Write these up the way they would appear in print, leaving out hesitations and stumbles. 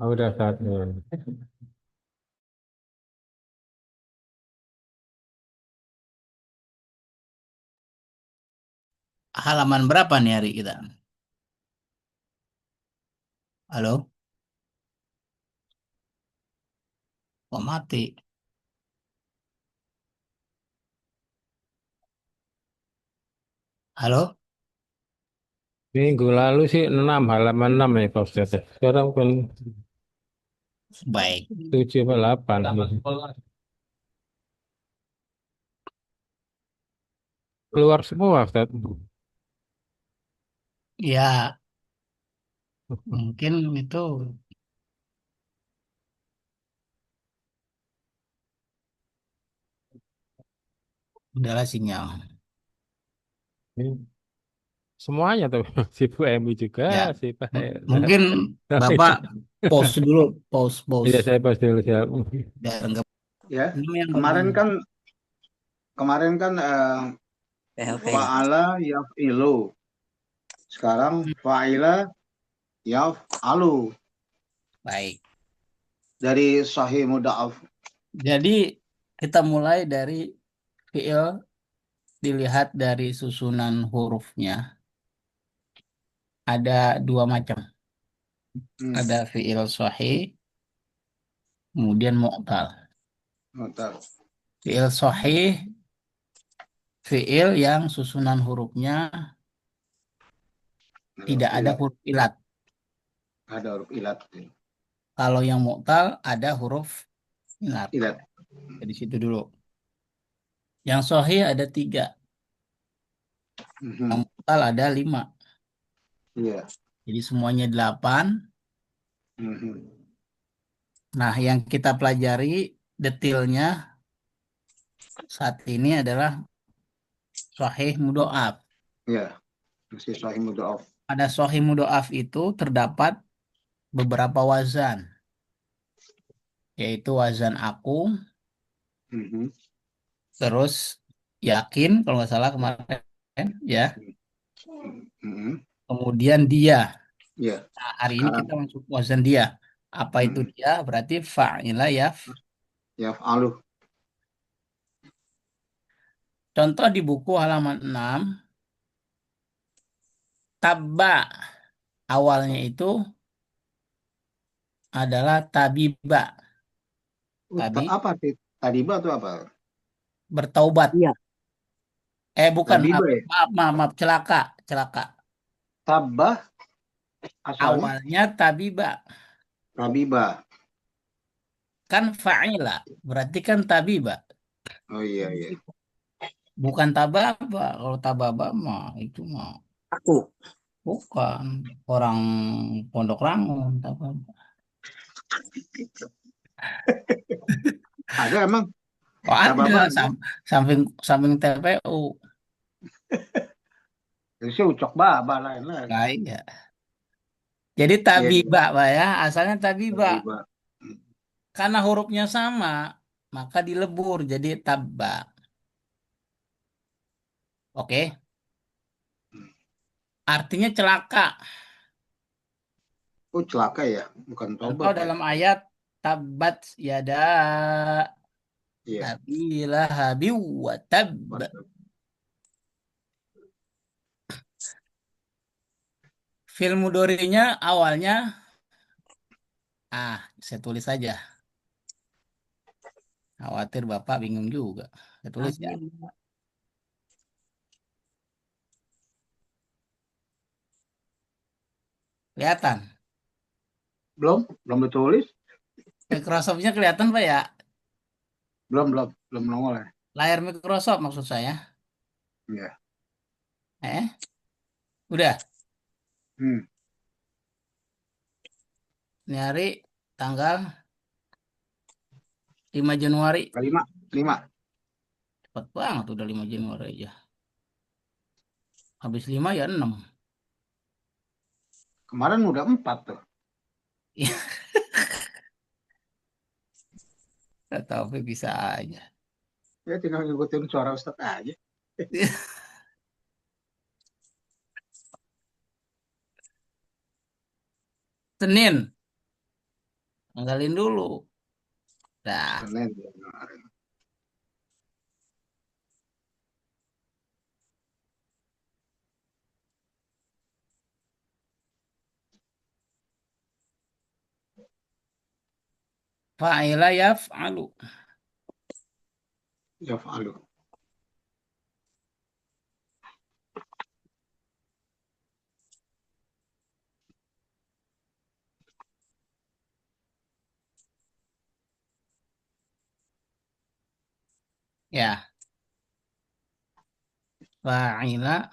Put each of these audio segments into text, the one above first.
Oh, udah satu. Halaman berapa nih hari kita? Halo? Kok mati? Halo? Minggu lalu sih 6 halaman 6 ya Pak Ustaz. Sekarang kan Baik. 7 apa 8. Keluar semua Ustaz. Ya, mungkin itu adalah sinyal. Ini semuanya tuh. Si Bu Emi juga, Ya, si Pak. mungkin Bapak pause dulu, pause, Iya pause. saya pasti dulu siap. Biar enggak. Ya, Ini yang kemarin bagian kan kemarin kan PLT. fa'ala yaf'ilu. Sekarang fa'ila yaf'alu Baik. dari sahih mudha'af. Jadi kita mulai dari fiil dilihat dari susunan hurufnya. Ada dua macam. Hmm, Ada fiil sahih, kemudian mu'tal. bentar. Fiil sahih, fiil yang susunan hurufnya Huruf tidak ada ilat, huruf ilat. ada huruf ilat. Kalau yang mu'tal ada huruf ilat. Ilat. Di situ dulu. Yang sahih ada tiga. Yang Mhm. mu'tal ada lima. Iya. Jadi semuanya delapan. Mhm. Nah, yang kita pelajari detailnya saat ini adalah sahih mudhoaf. Iya, masih sahih mudha'af. Pada sahih mudhoaf itu terdapat beberapa wazan, yaitu wazan aku, Mhm. terus yakin kalau nggak salah kemarin, ya. Mhm. Kemudian dia. Iya, Nah, hari ini sekarang kita masuk wazan dia. Apa itu mhm. dia? Berarti fa'ilah ya. Yaf'alu. Contoh di buku halaman 6, tabba awalnya itu adalah tabiba. Tabi Apa sih? Tadiba itu apa? bertaubat. Iya, Bukan, maaf, Tabiba ya? maaf, maaf, maaf, celaka, celaka. Tabah asalnya Awalnya tabiba, tabiba. kan fa'ila, berarti kan tabiba, Oh iya iya. bukan tababa. Kalau tababa mah itu mah aku. bukan orang Pondok Rangun, tababa. Ada emang Oh ada, tababa ada. samping samping TPU. Itu sih ucok baba lain lagi. Nah, iya. Jadi Iya iya. tabiba, Pak ya, asalnya tabiba. Tabiba. Karena hurufnya sama, maka dilebur jadi tabba. Oke, artinya celaka. Oh celaka ya, bukan Contoh tobat ya. dalam ayat tabat yada Iya. abi lahabi wa tab. Fil mudhari'nya awalnya saya tulis saja. Khawatir Bapak bingung juga. Saya tulis ya. Kelihatan. Belum ditulis. Microsoft-nya kelihatan Pak ya? Belum nongol ya. Layar Microsoft maksud saya. Iya. Udah. Hmm. Nyari tanggal 5 Januari. Kelima, lima. Cepat banget udah 5 Januari aja. Habis 5 ya 6. Kemarin udah empat tuh. Tapi bisa aja. Ya tinggal ngikutin suara Ustaz aja. Senin. Tanggalin dulu. Dah. Senin ya kemarin. Fa'ila yaf'alu. Yaf'alu. Ya. Fa'ila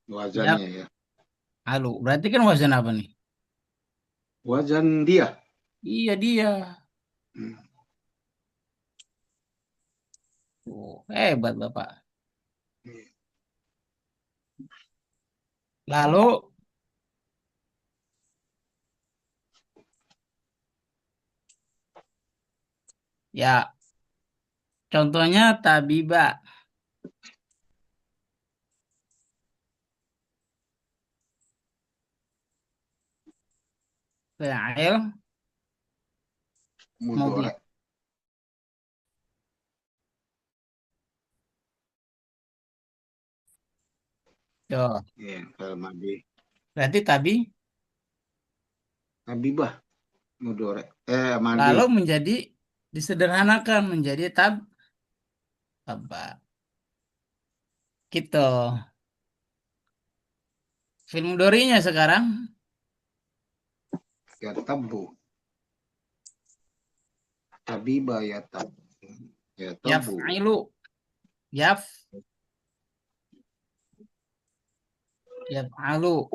Wazannya ya. yaf'alu. Berarti kan wazan apa nih? Wazan dia. Iya dia. Hmm. Oh, hebat Bapak. Lalu ya contohnya tabiba. Fa'il mudhi. Mudore. Tuh. Iya, kalau madi. Berarti Habibah. Mudore. Madi. lalu menjadi disederhanakan menjadi apa? Gitu. Film Dorinya sekarang Ya tabu. Habibah ya tabu. Ya tabu. yaf'ilu yaf yaf'alu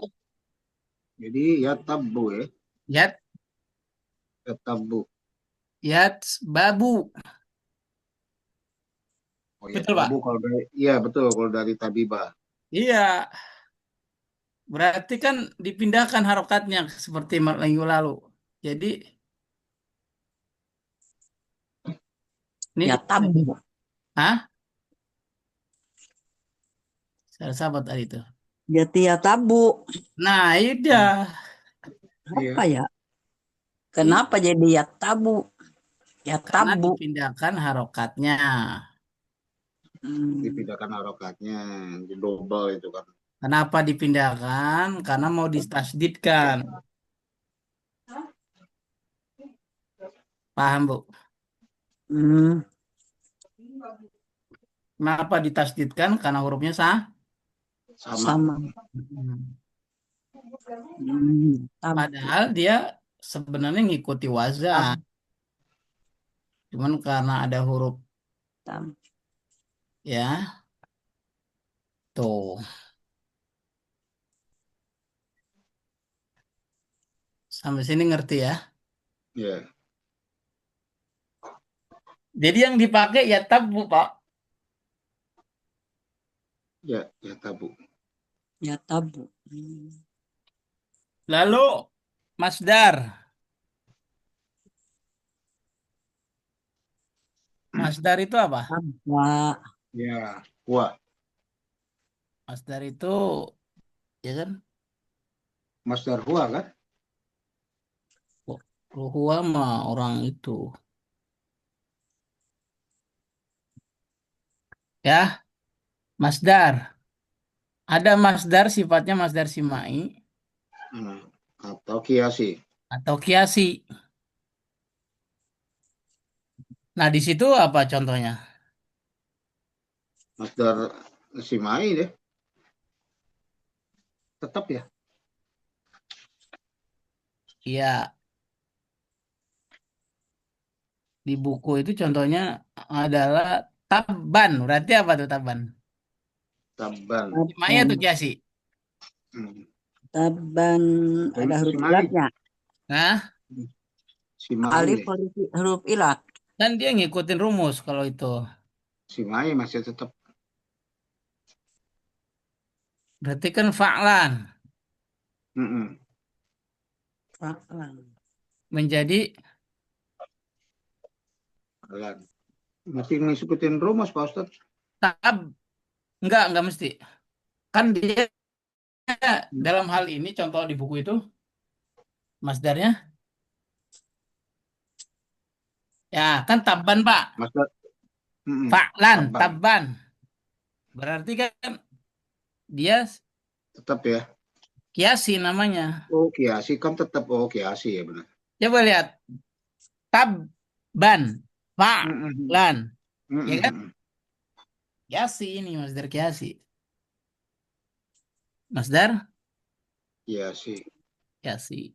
Jadi ya tabu ya. yat Ya tabu. yat babu. Oh ya Betul, Pak? tabu kalau dari, iya betul kalau dari tabibah. Iya, berarti kan dipindahkan harokatnya seperti minggu lalu. Jadi ini Ya tabu. Hah? Saya sahabat tadi itu. Jadi ya tabu. Nah, iya. Apa Iya. ya? Kenapa jadi ya tabu? Ya Karena tabu. dipindahkan harokatnya. Dipindahkan harokatnya. Di double itu kan. Kenapa dipindahkan? Karena mau distasdidkan. Paham, Bu? Hmm, Kenapa ditasdidkan? Karena hurufnya Sama. sama. Hmm. Tabu. Padahal dia sebenarnya ngikuti wazan. Cuman karena ada huruf Tabu. ya, tuh. Sampai sini ngerti ya? Ya. Jadi yang dipakai ya tabu, Pak. Ya. Ya tabu. Ya tabu. Lalu masdar. Masdar itu apa? Tabwa. Ya. Wah. Masdar itu ya kan? Masdar huwa kan? Huwa mah orang itu. Ya, masdar. Ada masdar sifatnya masdar simai Hmm. Atau kiasi. atau kiasi. Nah, di situ apa contohnya? Masdar simai deh. Tetap ya. Ya, di buku itu contohnya adalah taban. Berarti apa tuh taban? Taban. Simai atau kiasi? Hmm. Taban ada huruf Simai. ilatnya. Nah, Simai Alif deh. huruf ilat. kan dia ngikutin rumus kalau itu. Simai masih tetap. Berarti kan fa'lan Mm-mm. Fa'lan. menjadi Jalan. Masih ngikutin rumus Pak Ustadz. tab. Enggak mesti. Kan dia dalam hal ini contoh di buku itu Masdarnya? Ya, kan tabban, Pak. Maksud Fa'lan, taban. tabban. Berarti kan dia Tetap ya. kiasi namanya. Oh, kiasi kan tetap. Oh, kiasi ya benar. Coba lihat. Tabban. Mm-mm. Fa'lan. Ya kan? Mm-mm. Kiasi ini, masdar kiasi. Masdar Kiasi. kiasi.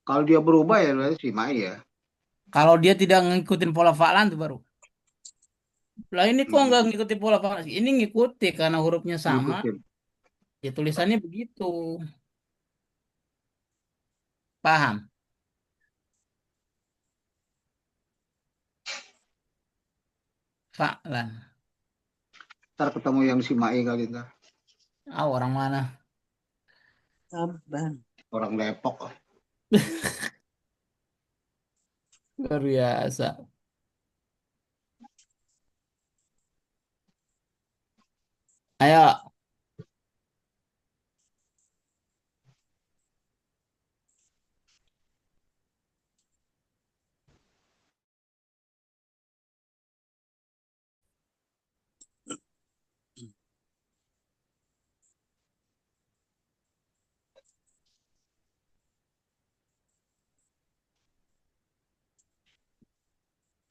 Kalau dia berubah ya berarti simai ya. Kalau dia tidak ngikutin pola fa'lan itu baru. Lah ini kok nggak Mm-mm. ngikutin pola fa'lan? Ini ngikuti karena hurufnya sama. Ngikutin. Ya tulisannya begitu. Paham? Fa'lan. Ntar ketemu yang simai kali ntar. Ah, orang mana? Taban. Orang Depok. Luar biasa. Ayo,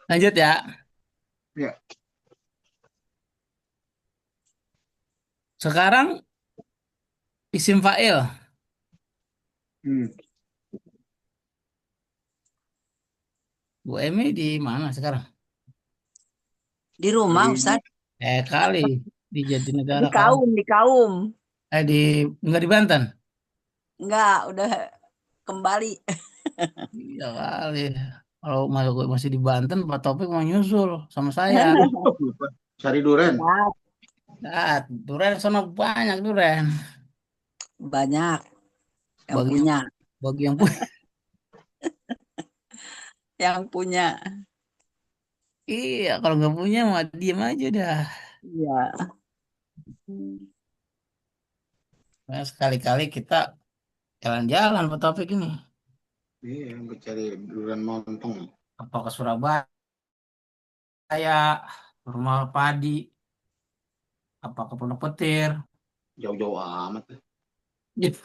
lanjut ya. Ya. Sekarang isim fa'il. Hmm. Bu Emi di mana sekarang? Di rumah, Di Ustaz. Kali di Jatinegara Di kau. kaum, di kaum. Di Enggak di Banten. Enggak, udah kembali. Iya kali. Kalau masih di Banten, Pak Topik mau nyusul sama saya. lupa. Cari duren. Siap, Nah, duren sana banyak duren. banyak yang Bagi yang punya. bagi yang punya. Yang punya. Iya, kalau nggak punya mah diem aja dah. Iya. Nah, sekali-kali kita jalan-jalan Pak Topik ini. Iya, cari duren montong. Apa ke Surabaya, rumah padi, apa ke Pondok Petir. Jauh-jauh amat. Gitu.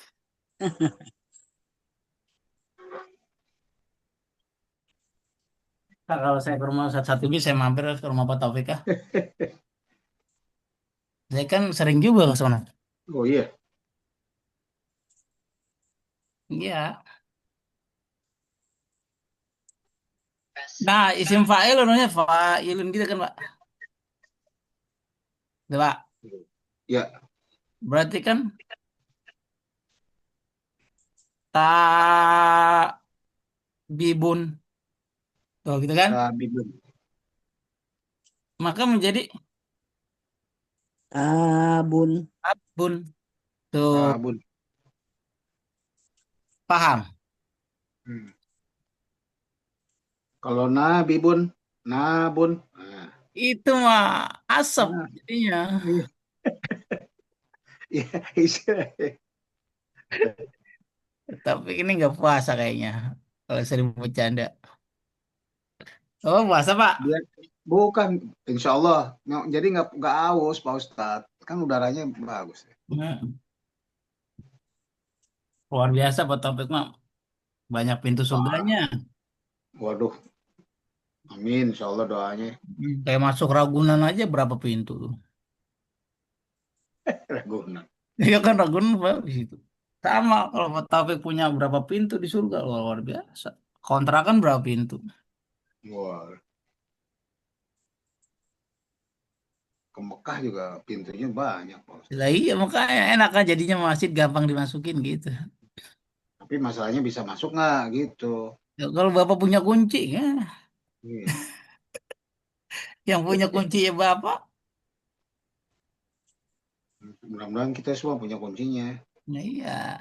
Nah, kalau saya ke rumah satu ini saya mampir ke rumah Pak Taufik ya. Saya kan sering juga ke sana. Oh iya. Iya. Nah, isim fa'il namanya fa'ilun gitu kan, Pak. Tuh, Pak. Ya. Berarti kan ta bibun. Tuh, gitu kan? Bibun. Maka menjadi Tabun. abun. Tuh, Tabun. paham? Hmm. Kalau bibun, nabun. Nah, Itu mah asap nah, jadinya. iya, iya, iya. Tapi ini nggak puasa kayaknya. Kalau sering bercanda. Oh, puasa, Pak. Dia bukan, insya Allah. Jadi nggak aus, Pak Ustadz. Kan udaranya bagus. Nah, luar biasa Pak Taufik mah. Banyak pintu surganya. Wah, waduh, amin, insya Allah doanya. Kayak masuk Ragunan aja berapa pintu tuh. Ragunan. Iya kan Ragunan bagus itu. Sama kalau Pak Taufik punya berapa pintu di surga luar biasa. Kontrakan berapa pintu? Wah, ke Mekah juga pintunya banyak, Pak Ustadz. Lah iya makanya enak kan jadinya masjid gampang dimasukin gitu. Tapi masalahnya bisa masuk nggak gitu. Ya, kalau Bapak punya kunci ya, Iya. yang punya kunci ya Bapak. Mudah-mudahan kita semua punya kuncinya. Nah, iya.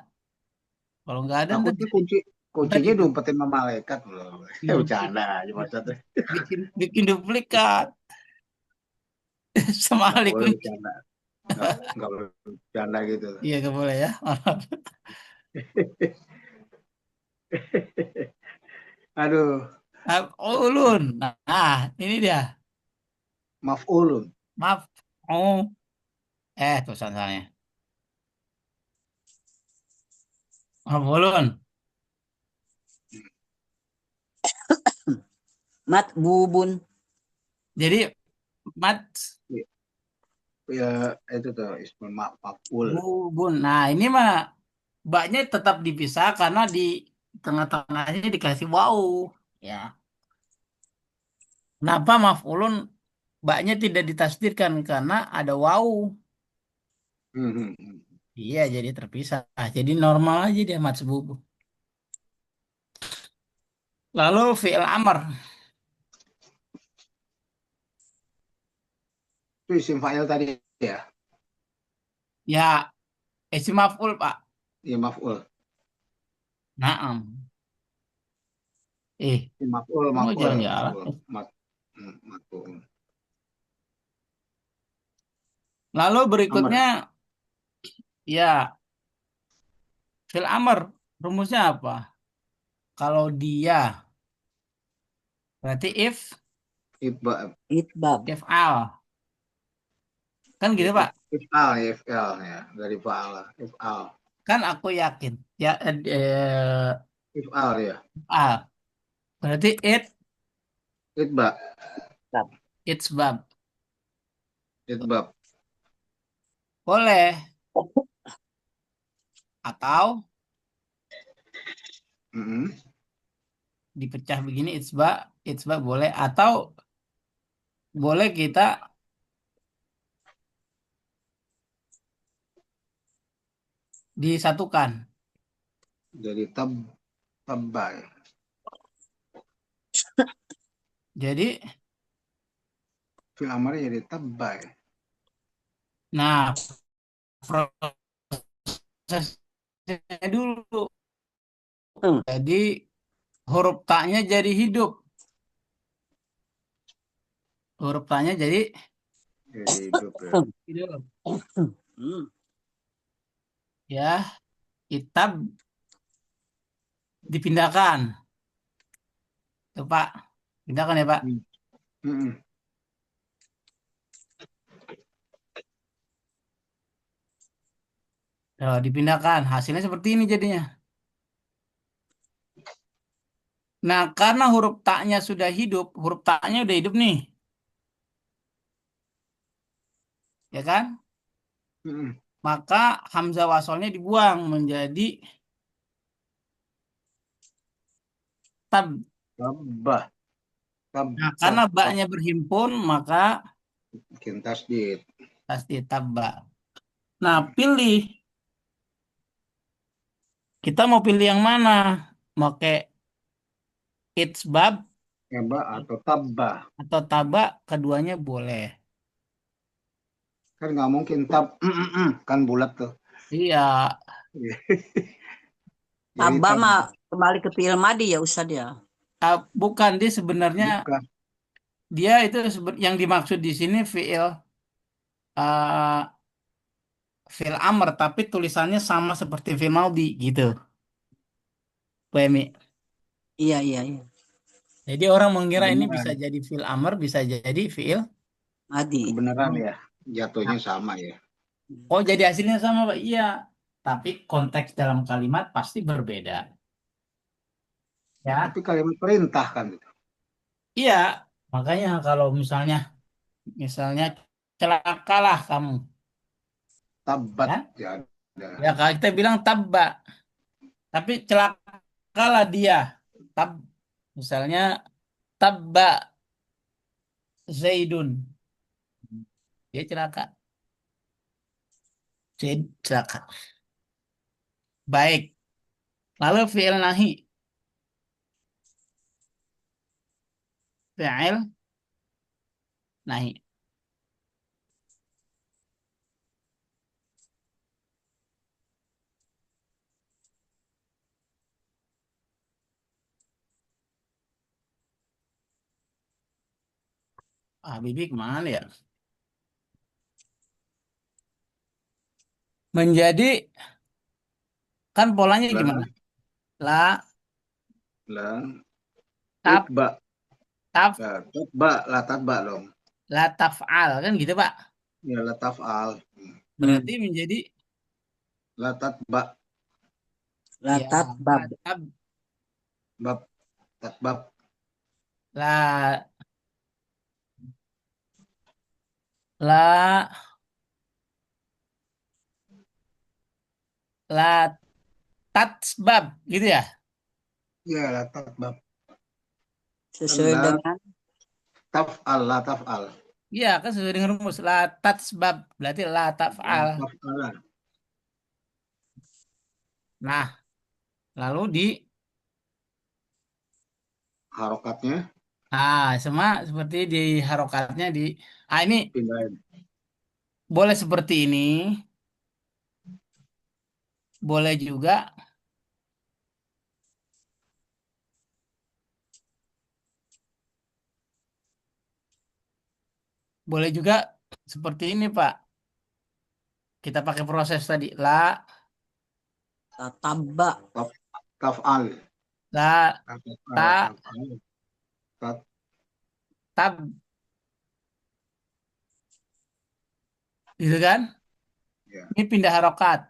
Kalau nggak ada ntar Takutnya ntar kuncinya hidup, diumpetin sama malaikat loh. hidup Bercanda aja maksudnya. bikin bikin duplikat sama Nggak ahli boleh kunci. bercanda. Nggak boleh bercanda gitu. Iya nggak boleh ya. Aduh, Maf'ulun. Nah, ini dia. maf'ulun. Maaf. Oh, tulisan salahnya. Maf'ulun. Matbubun. Jadi mat Ya, ya, itu tuh ismul maf'ul. bubun. Nah, ini mah baknya tetap dipisah karena di tengah-tengahnya dikasih wau. Ya. Kenapa maf'ulun baknya tidak ditasdidkan karena ada wau. Hmm, hmm, hmm. Iya, jadi terpisah. Jadi normal aja dia matsbub. Lalu fi'il amr. Itu isim fa'il tadi ya. Ya, isim maf'ul, Pak. Ya maf'ul. Naam. Eh, Ya, maf'ul, kamu maf'ul, jalan-jalan. maf'ul. Maf'ul. Lalu berikutnya, Amr. ya, fi'il amr. Rumusnya apa? Kalau dia, berarti Ibab. Itbab. if'al. Kan gitu, Pak? If'al, ya, if'al ya. Dari fa'ala. If'al. Kan aku yakin. Ya, If'al ya. if'al. Berarti Itba. it's bab. Itbab. Boleh. Atau Mm-mm. dipecah begini, it's bab boleh. Atau boleh kita disatukan. Jadi tabba ya. Jadi, Fil amr jadi tabba ya. nah, prosesnya dulu. Hmm. Jadi, huruf taknya jadi hidup. Huruf taknya jadi Jadi hidup ya. hidup. Hmm. Ya, kitab dipindahkan. Tuh, Pak. Pindahkan ya, Pak. Hmm. Mm-mm. Dipindahkan. Hasilnya seperti ini jadinya. Nah, karena huruf taknya sudah hidup, huruf taknya udah hidup nih. Ya kan? Mm-mm. Maka hamzah wasolnya dibuang menjadi tab. Tabbah. Nah, karena Tabbah. baknya berhimpun, maka Bikin tasdid. pasti tabba. Nah, pilih. Kita mau pilih yang mana? Mau ke itsbab Eba atau tabbah. atau taba, keduanya boleh. Kan nggak mungkin kan bulat tuh. Iya, Jadi Tabah mah kembali ke fi'il madi ya Ustaz ya. bukan dia sebenarnya bukan. dia itu yang dimaksud di sini uh, fi'il amr tapi tulisannya sama seperti fi'il maudi gitu. Pahami? Iya, iya, iya. Jadi orang mengira ini bisa Kebenaran. jadi fi'il amr, bisa jadi fi'il. Madi. Kebenaran ya. Nah, Jatuhnya sama ya. oh jadi hasilnya sama, Pak? Iya. Tapi konteks dalam kalimat pasti berbeda. Tapi Ya, kalimat perintah kan itu. iya. Makanya kalau misalnya celakalah kamu, Tabat kan? ya Ya ada. kalau kita bilang tabba, tapi celakalah dia. Tab, misalnya tabba Zaidun, dia celaka. Zaid celaka. Baik. Lalu fi'il nahi, fi'il nahi. Ah, Bibi kemana ya? Menjadi, kan polanya Lah, gimana? La, lah. Tap, Itba. taf, Ya, tatba, la tatba dong. la taf'al kan gitu Pak. Ya, la taf'al. Berarti menjadi La tatba, ya Latat la bab. tab, bab, tatbab. la la la tatsbab gitu ya. Ya, la tatbab. Kan Sesuai la dengan taf'al, la taf'al. Iya kan sesuai dengan rumus la tatsbab berarti la La taf'al. taf'alan. Nah, lalu di Harokatnya sama seperti di harokatnya di ini pindahin. boleh seperti ini, boleh juga boleh juga seperti ini Pak. Kita pakai proses tadi tatabba. Taf, taf'al. la La taf'al, ta taf'al. Tat, tab gitu kan. ya. Ini pindah harokat.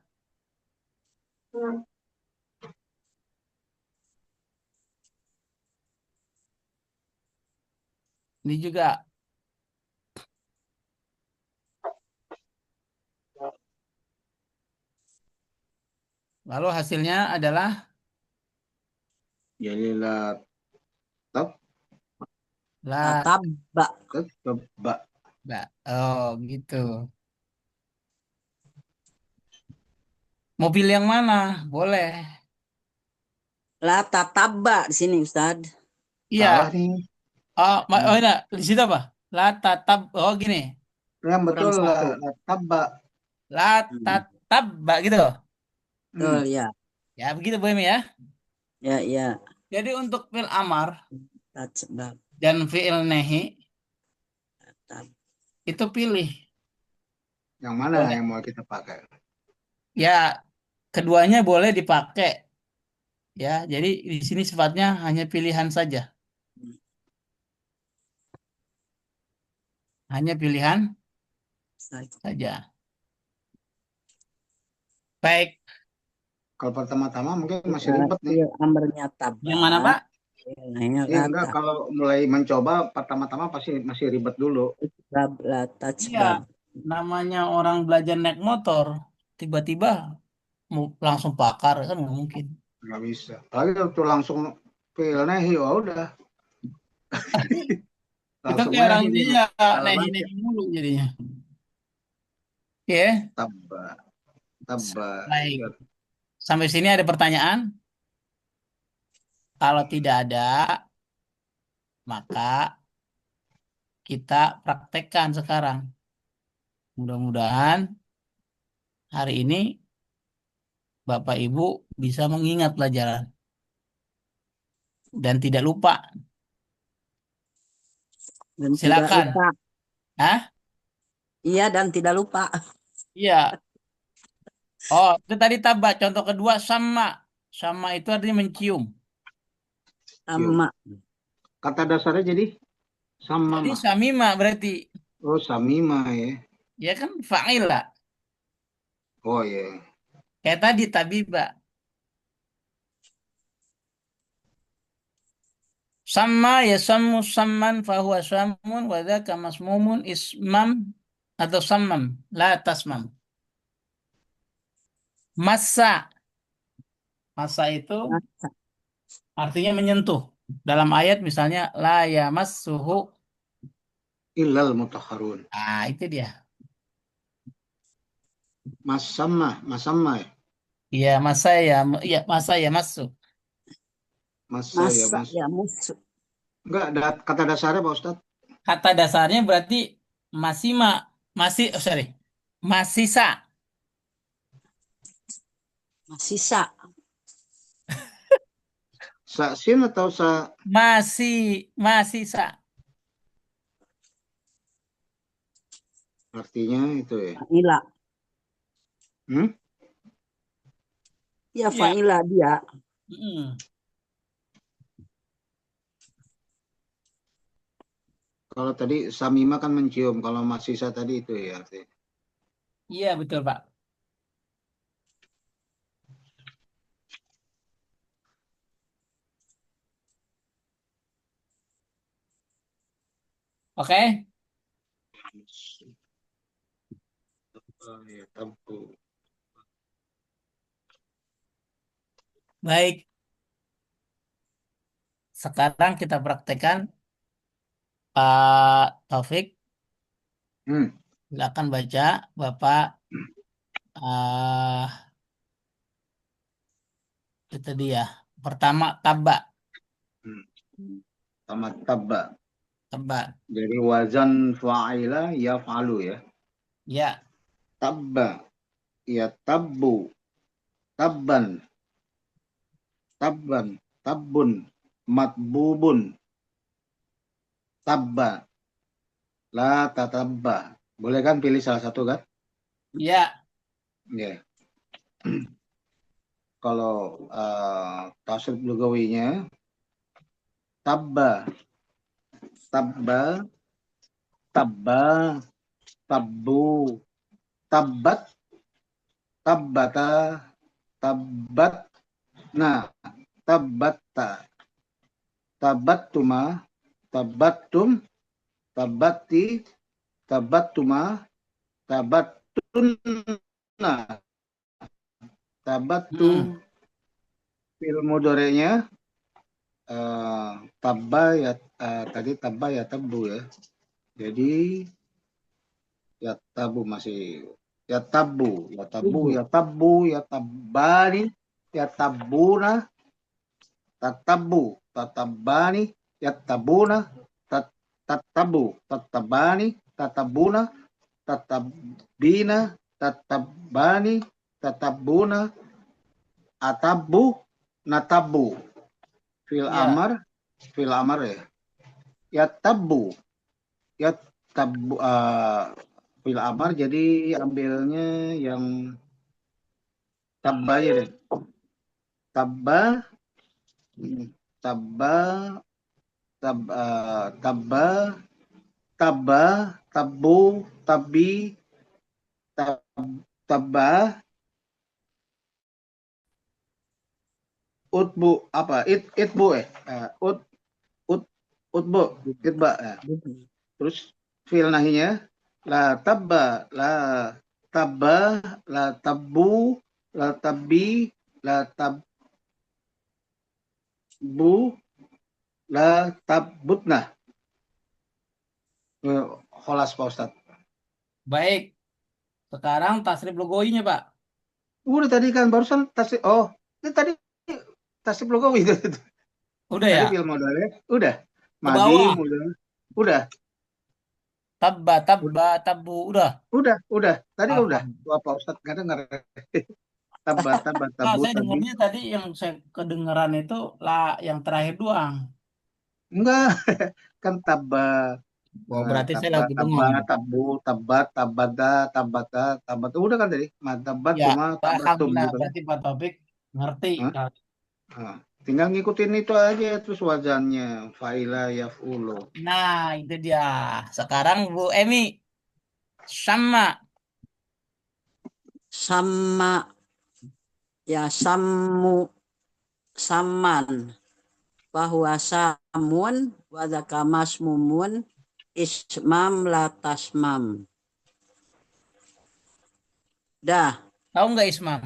Ini juga. Lalu hasilnya adalah Jadi la tab, la Tatabba. tatbab. oh gitu. Mau pilih yang mana? Boleh. La tatabba di sini Ustaz. Salah Iya. nih. Oh enggak, di situ apa? La tatab. Oh gini. Yang Kurang betul la, satu. la tabba. La Hmm. tatabba gitu. Hmm. Betul ya. Ya begitu Bu Emi ya. Ya ya. Jadi untuk fi'il amar Tatsbab. dan fi'il nehi Tab. itu pilih. Yang mana Boleh. yang mau kita pakai? Ya keduanya boleh dipakai. Ya, jadi di sini sifatnya hanya pilihan saja. Hanya pilihan saja. Baik. Kalau pertama-tama mungkin masih ribet nih. Amrnya tabba. Yang mana Pak? Nanya Iya enggak, lata. kalau mulai mencoba pertama-tama pasti masih ribet dulu. Bab la Iya, tatsbab. namanya orang belajar naik motor, tiba-tiba mau langsung pakar kan nggak mungkin. Nggak bisa. Apalagi waktu langsung feel nehi, wah udah Itu langsung kayak orang nehi dia dia salah baca. nehi-nehi mulu jadinya. Oke, Tabba, tabba. baik. Sampai sini ada pertanyaan? Kalau tidak ada, maka kita praktekkan sekarang. Mudah-mudahan hari ini Bapak Ibu bisa mengingat pelajaran dan tidak lupa. Dan tidak Silakan. lupa. Hah? Iya dan tidak lupa. Iya. Oh, itu tadi tabak. Contoh kedua sama. Sama itu artinya mencium. Cium. Sama. Kata dasarnya jadi sama Jadi mah. samima berarti. Oh, samima ya. Ya kan fa'ila. Oh ya. Kayak tadi tabiba. Sama ya sammu samman fahuwa sammun wa dzaka masmumun ismam atau sammam la tasmam. Massa. Massa itu artinya menyentuh. Dalam ayat misalnya la yamassuhu. Illal mutahharun. Ah, itu dia. Masamma ya. Iya, masa ya masuk. Masa ya Masa mas. ya musuh. Enggak, kata dasarnya Pak Ustadz. Kata dasarnya berarti masih sorry. Masisa. Masisa. Sa sin atau sa Masisa. artinya itu ya. Fa'ila. Hmm? Ya Iya. fa'ila dia. Mm. Kalau tadi samima kan mencium, kalau masisa tadi itu ya artinya. Iya, betul, Pak. Oke, Ya, tabu. baik. Sekarang kita praktekkan Pak Taufik. Hmm. Silakan baca, Bapak. eh Itu dia. Pertama, tabak. Hmm. Sama tabba. Tebak. Jadi wazan fa'ila yaf'alu ya. Ya, Tabba, ya tabbu, tabban, tabban, tabbun, matbubun, tabba, la tatabba. Boleh kan pilih salah satu kan? ya. Ya. Kalau tasrif lugawinya tabba, tabba, tabba, tabbu, tabbat, tabbata, tabbat, nah, tabbatta, tabbattuma, tabbattum, tabbatti, tabbattuma, tabbattunna, tabattu. Hmm. Fi'il mudhari'nya tabba ya, tadi tabba ya tabbu ya. Jadi ya tabu masih ya tabu, ya tabu, ya tabu, ya tabani, ya tabuna, tatabu, tatabani, ya tabuna, tatabu, tatabani, tatabuna, tatabina, tatabani, tatabuna, atabu, natabu. Ya. Fil amar ya. Ya tabu, ya tabu, fil amar jadi ambilnya yang tabba aja deh. Tabba, tabba, tabba, tabba, tabu, tabi, tabba, utbu apa? Itbu ut ut utbu, itba ya. Terus fi'il nahinya la tabba, la tabba, la tabbu, la tabbi, la tabbu, la tabbutna. Kholas Pak Ustadz. Baik. Sekarang tasrif logoinya, Pak. Udah tadi kan barusan tasrif. Oh, ini tadi tasrif logawi itu. Udah Tadi ya? fi'il mudhari. Udah. Ke Madi, bawah. mudhari. Udah. Tabba, tabba, tabu. Udah. Udah. Tadi udah. Alhamdulillah. Wah, Pak Ustadz nggak dengar. Tabba, tabba, Nah, tabu, saya tabi. dengarnya tadi yang saya kedengeran itu lah yang terakhir doang. Enggak. Kan tabba. Oh, berarti saya Tabba, lagi tabba, bengong. tabu, tabat, tabada, tabata, tabat. Udah kan tadi? Tabat Ya, cuma tabatum alhamdulillah. gitu kan. Berarti Pak Taufik ngerti. Hah? Nah, Nah, tinggal ngikutin itu aja terus wazannya. Faila yaf'ulu. nah, itu dia. Sekarang Bu Emi, sama. Sama ya samu saman bahwa samun wadakamas mumun ismam latasmam. Dah, Tahu nggak Ismam?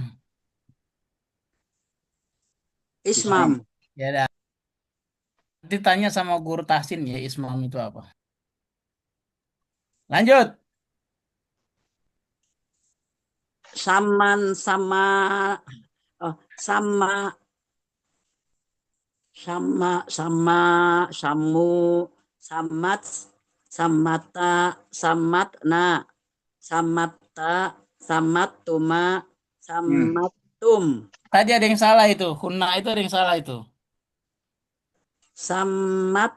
Ismam. ismam. Ya dah. Nanti tanya sama guru tahsin ya Ismam itu apa. Lanjut. Saman sama sama sama samu samat samata samatna samata samatuma samatum Tadi ada yang salah itu. Hunna itu ada yang salah itu. samat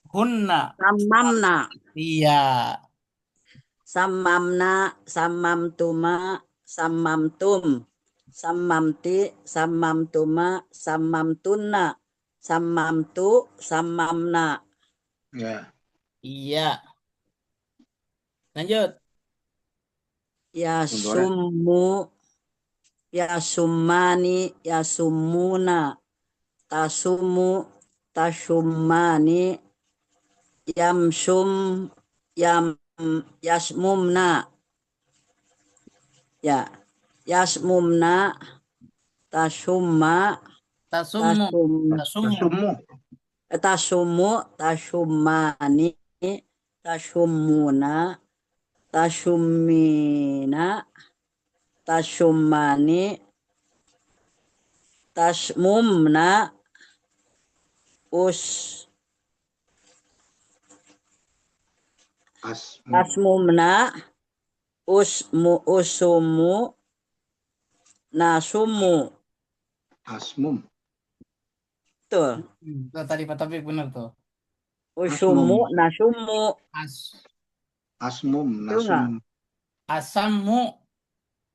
Hunna. samamna Iya. samamna samamtuma samamtum samamti samamtuma samamtunna samamtu samamna. Ya. Iya. Lanjut. Contohnya Yasummu, yasummani, yasummuna, tasummu, tashummani, yamsum, yam, yasmumna, ya, yasmumna, tasumma, Tasummu. tasum, Tasummu. tasummu, tasummu, tashummani, tashummuna, tashummina, tashummani, tasmumna, us, asmu, tasmumna, usumu, nasumu. asmum, Tuh, Tuh, tadi Pak Taufik benar tuh. asmum, usumu, nasumu. As. asmum, Tuh nggak? nasum, Asammu.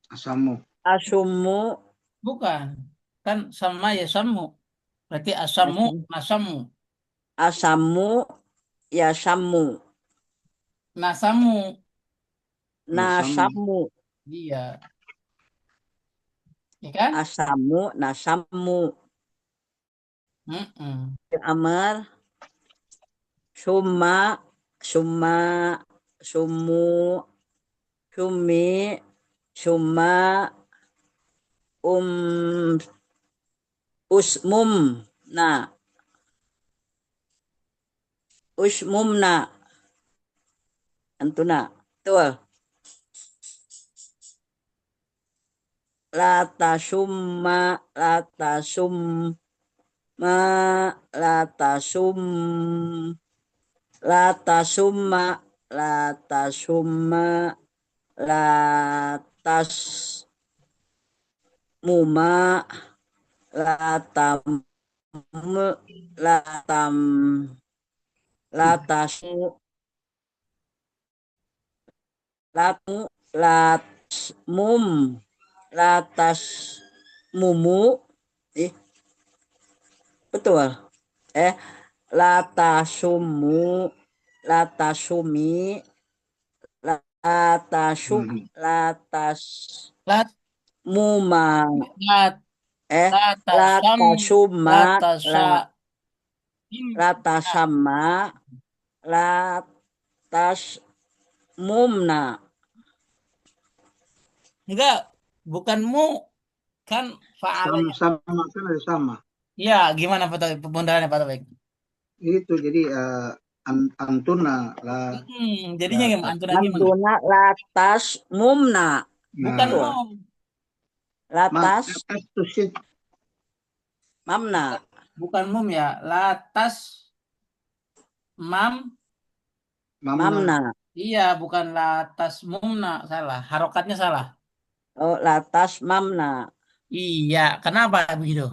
asamu, Asumu, Bukan. Kan sama ya sammu. Berarti asammu, nasammu. asamu, yasamu, Nasammu. nasamu, nasamu, Iya. Ya kan? asamu, nasamu. Mm-mm. Amar, summa, summa, sumu, sumi, summa, um, usmum, nah, usmumna, antuna. Tuh, lata summa, lata summa, lata sum, lata summa, lata summa, latas muma, latam, latam, latasu, latu, latsmum, latas mumu, betul. Latasumu, latasumi, latasum, hmm, Lat, latasmuma, lat, eh, latasam, latasuma, latasa, nah, latasama, latasmumna. enggak, bukan mu, kan sama, fa'alanya. sama kan ada sama. Ya, gimana Pak Taufik? Pembenarannya Pak Taufik? Itu jadi antuna lah, Jadinya lah, gimana? Antuna gimana? Antuna latasmumna. Bukan nah, mu, Tuh, latas tusit, mamna. bukan mum ya. Latas, mam, mamna, Mamna. iya, bukan latas mumna, salah. Harokatnya salah. Oh, latas mamna. Iya, kenapa begitu?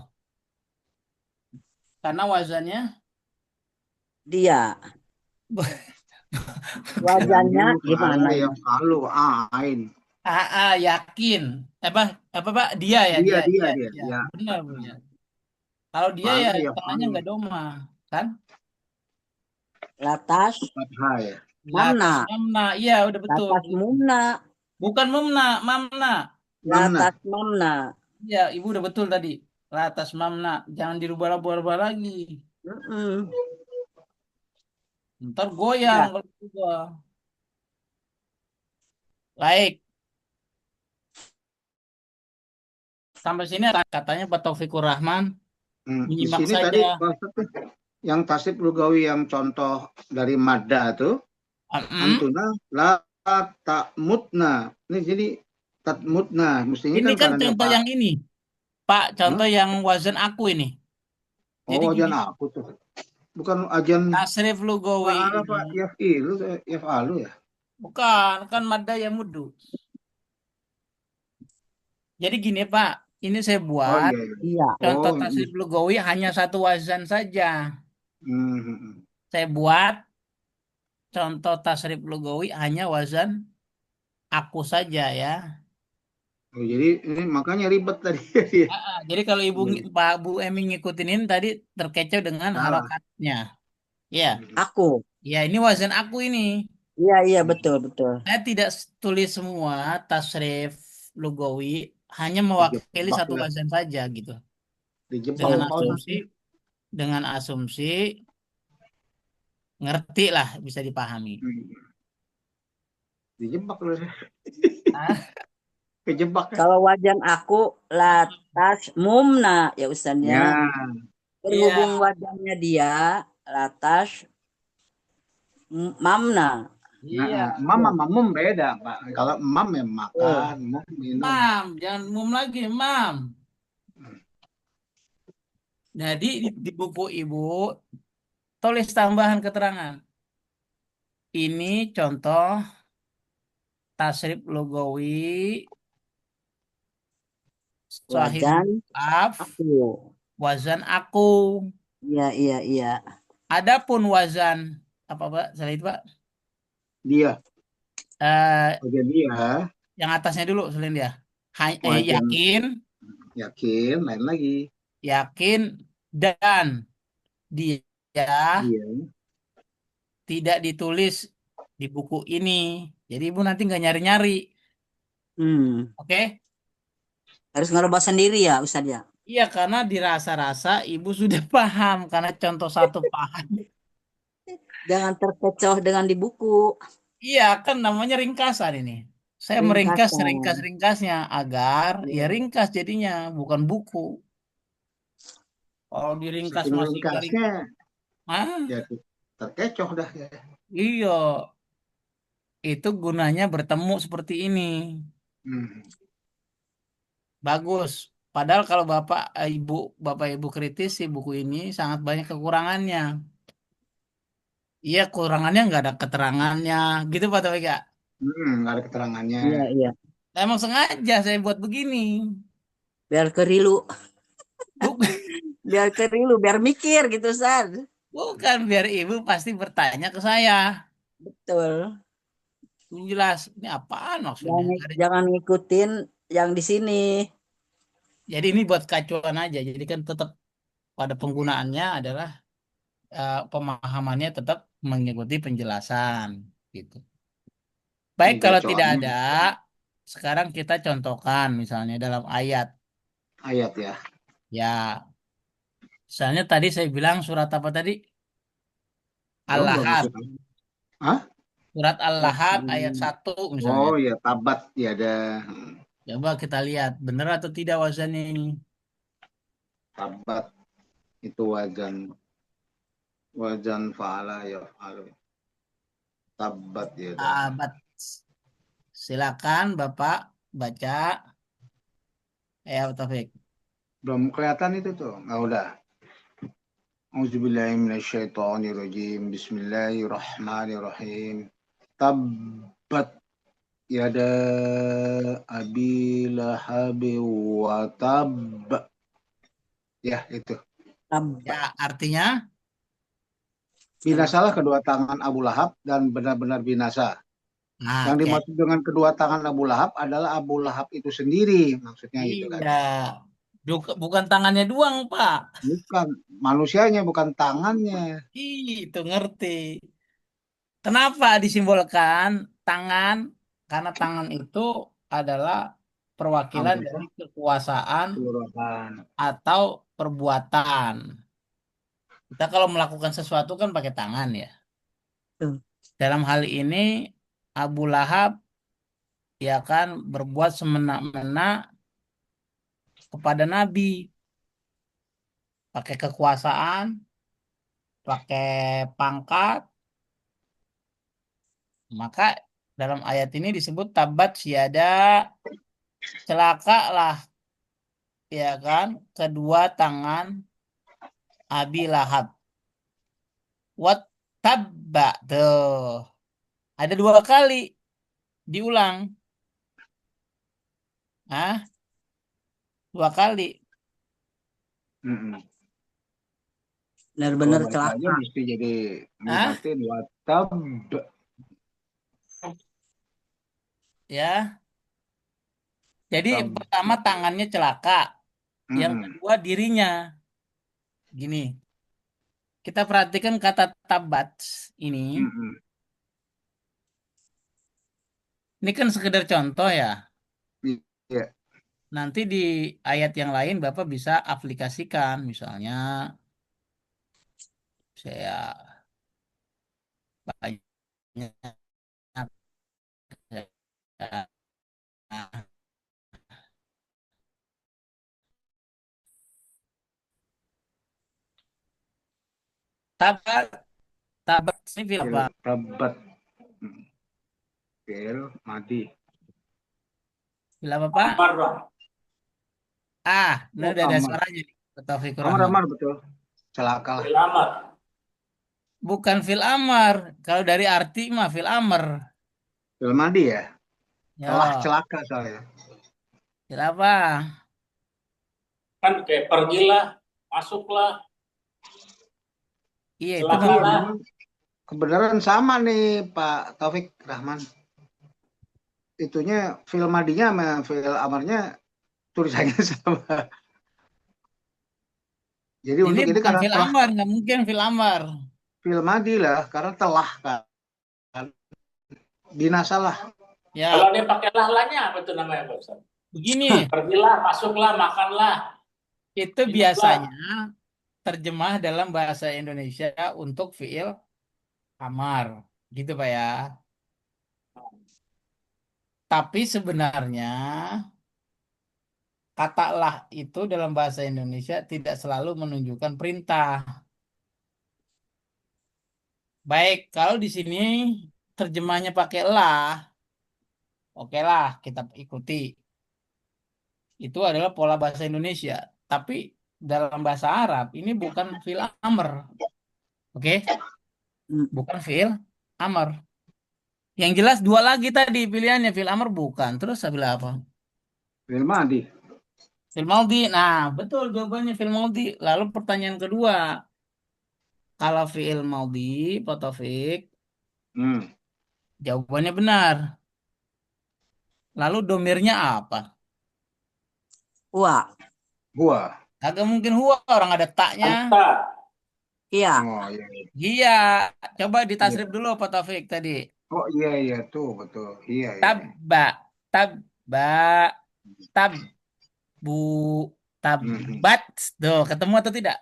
Karena wazannya Dia. bukan. Wajahnya yang gimana fa'ala ini? yang falu ain. Yakin. Apa Pak? Dia ya, Dia dia, dia dia, dia dia. ya. Benar, Bu ya. Kalau dia ya Fa'ala ya tengahnya falu nggak doma, kan? Latas fathah ya. Latas mamna. mamna, iya udah betul. Latas mumna. Bukan mumna, mamna. Mamna. Latas mamna. Iya, Ibu udah betul tadi. Latas mamna, jangan dirubah-rubah lagi. Mm-mm. Ntar goyang Ya, kalau berubah. Baik, sampai sini katanya Pak Taufikur Rahman Di menyimak sini tadi saja. Pak Ustadz, yang tasib lugawi yang contoh dari madda itu Hmm. antuna la ta'mutna. Ini jadi tatmutna. Mestinya Ini kan kan karena contoh Pak. yang ini, Pak. Hah? Contoh yang wazan aku ini. Oh, Jadi gini, ajan aku tuh. Bukan ajan tasrif lugawi fa'ala ini Pak yaf'ilu yaf'alu ya. bukan kan madda ya mudu. Jadi gini Pak, ini saya Oh buat iya iya. iya. contoh Oh, tasrif lugawi hanya satu wazan saja. hmm, hmm, hmm. Saya buat contoh tasrif lugawi hanya wazan aku saja ya. Oh, jadi ini makanya ribet tadi. Jadi kalau Ibu Iya, Pak Bu Emi ngikutin ini tadi terkecoh dengan salah. harokatnya. Ya. Aku. Ya, ini wazan aku ini. Iya, iya, betul, betul. Saya tidak tulis semua tasrif lugawi, hanya mewakili Dijebak satu lah, wazan saja gitu. dijebak Dengan Betul, Pak betul. Ustadz asumsi, ya. dengan asumsi ngerti lah, bisa dipahami. Hmm. Dijebak loh, Ah, kejebak ya. Kalau wajan aku latas mumna ya Ustaznya. Ya, iya, Berhubung wajannya dia latas mamna. nah, iya. mam Ya, sama mum beda, Pak. Kalau mam ya betul. makan, mum minum. Mam, jangan mum lagi, mam. Jadi di buku ibu tulis tambahan keterangan. Ini contoh tasrif lugawi Wajan sahibul af aku. wazan aku. Iya, iya, iya. Adapun wazan apa Pak? Salah itu Pak. Dia, Eh, wajan dia, yang atasnya dulu selain dia. wajan Yakin, yakin, lain lagi. yakin dan dia Dia, tidak ditulis di buku ini. Jadi ibu nanti nggak nyari-nyari, Hmm. oke? Harus ngerubah sendiri ya Ustaz ya. Iya, karena dirasa-rasa ibu sudah paham karena contoh satu paham. Jangan terkecoh dengan di buku. Iya, kan namanya ringkasan ini. Saya meringkas Ringkasan. ringkas-ringkasnya agar ya Ya. ringkas jadinya, bukan buku. Kalau diringkas saking masih garing. ringkasnya, Ah, ya terkecoh dah ya. iya, itu gunanya bertemu seperti ini. Hmm. Bagus. Padahal kalau bapak ibu kritis sih buku ini sangat banyak kekurangannya. Iya, kekurangannya nggak ada keterangannya, gitu Pak Taufik ya. Nggak ada keterangannya. Iya, iya. Nah, emang sengaja saya buat begini. Biar kerilu, Bukan, biar kerilu, biar mikir gitu Ustaz. bukan biar ibu pasti bertanya ke saya. Betul. Jelas, ini apaan maksudnya? Jangan, jangan ngikutin yang di sini. Jadi ini buat kacuan aja. Jadi kan tetap pada penggunaannya adalah pemahamannya tetap mengikuti penjelasan gitu. Baik Ini kalau tidak gacoannya ada, sekarang kita contohkan misalnya dalam ayat. ayat ya. Ya, misalnya tadi saya bilang surat apa tadi? Belum belum Al-Lahab. masuk. Hah? Surat Al-Lahab ayat 1 misalnya. Oh ya, tabat ya ada. Coba kita lihat benar atau tidak wazannya ini. Tabat itu wajan, wajan faala ya faala. Tabat ya ada. Sahabat. Silakan Bapak baca. Ya, Taufik. Belum kelihatan itu tuh. Nggak udah. Auzubillahiminasyaitonirrajim. Bismillahirrahmanirrahim. Tabat yada abi lahabi wa tab. Ya, itu. Ya, Tab- artinya Binasalah kedua tangan Abu Lahab dan benar-benar binasa. nah, Yang oke. dimaksud dengan kedua tangan Abu Lahab adalah Abu Lahab itu sendiri, maksudnya gitu kan. Iya. Bukan tangannya doang, Pak. Bukan manusianya, bukan tangannya. Itu ngerti. Kenapa disimbolkan tangan? Karena tangan itu adalah perwakilan Anggota dari kekuasaan kelurahan. atau perbuatan. Kita kalau melakukan sesuatu kan pakai tangan ya. Tuh. Dalam hal ini Abu Lahab ya kan berbuat semena-mena kepada Nabi, pakai kekuasaan, pakai pangkat, maka dalam ayat ini disebut tabat siada, celakalah ya kan kedua tangan Abi Lahab. Wat tabba tuh. Ada dua kali diulang. Ah, dua kali. Mm-mm. Kalau Benar-benar bacanya celaka. mesti jadi Ah, dibatin watab. ya. Jadi Tab. pertama tangannya celaka, yang Mm-mm. kedua dirinya. Gini, kita perhatikan kata tabat ini. Mm-mm. Ini kan sekedar contoh ya. Iya. Nanti di ayat yang lain Bapak bisa aplikasikan. Misalnya saya banyak ya, tabat, tabat ini fil Fil apa? tabat. Mm. Fil madi. Fil apa Pak? Amar, Bang. Ini Oh, udah ada amar. suaranya nih. Taufikur Amar Rahman. amar betul. Celaka lah. Fil amar. Bukan fil amar. Kalau dari arti mah fil amr. Fil madi ya. Telah Ya, celaka saya. fil apa? Kan kayak pergilah, masuklah, Iya itu mah Iya, celakalah. memang kebenaran sama nih Pak Taufik Rahman. Itunya fil madinya sama fil amarnya tulisannya sama. Jadi ini untuk ini bukan karena fil telah amar, nggak mungkin fil amar. fil madi lah, karena telah kan. Binasalah. Kalau Ya, dia pakai lahlahnya, apa tuh namanya, Pak Ustaz? begini. Pergilah, masuklah, makanlah, Itu minumlah. biasanya terjemah dalam bahasa Indonesia untuk fiil amar. Gitu Pak ya. Tapi sebenarnya kata lah itu dalam bahasa Indonesia tidak selalu menunjukkan perintah. Baik, kalau di sini terjemahnya pakai lah, oke lah kita ikuti. Itu adalah pola bahasa Indonesia. Tapi dalam bahasa Arab ini bukan fiil amr. Oke, Hmm. bukan fiil amr. Yang jelas dua lagi tadi pilihannya fiil amr bukan. Terus saya bilang apa? Fil madi. Fiil maudi. Nah, betul jawabannya fiil maudi. Lalu pertanyaan kedua, kalau fiil maudi, Pak Taufik, Hmm. jawabannya benar. Lalu domirnya apa? Wah, Gua. Agak mungkin huwa, orang ada taknya. Anta. iya. Oh iya. Iya, coba ditasrif Iya. dulu Pak Taufik tadi. Oh iya iya tuh betul. Iya iya. Tabba, tabba, tabbu, Mhm. tabbat. Tuh, ketemu atau tidak?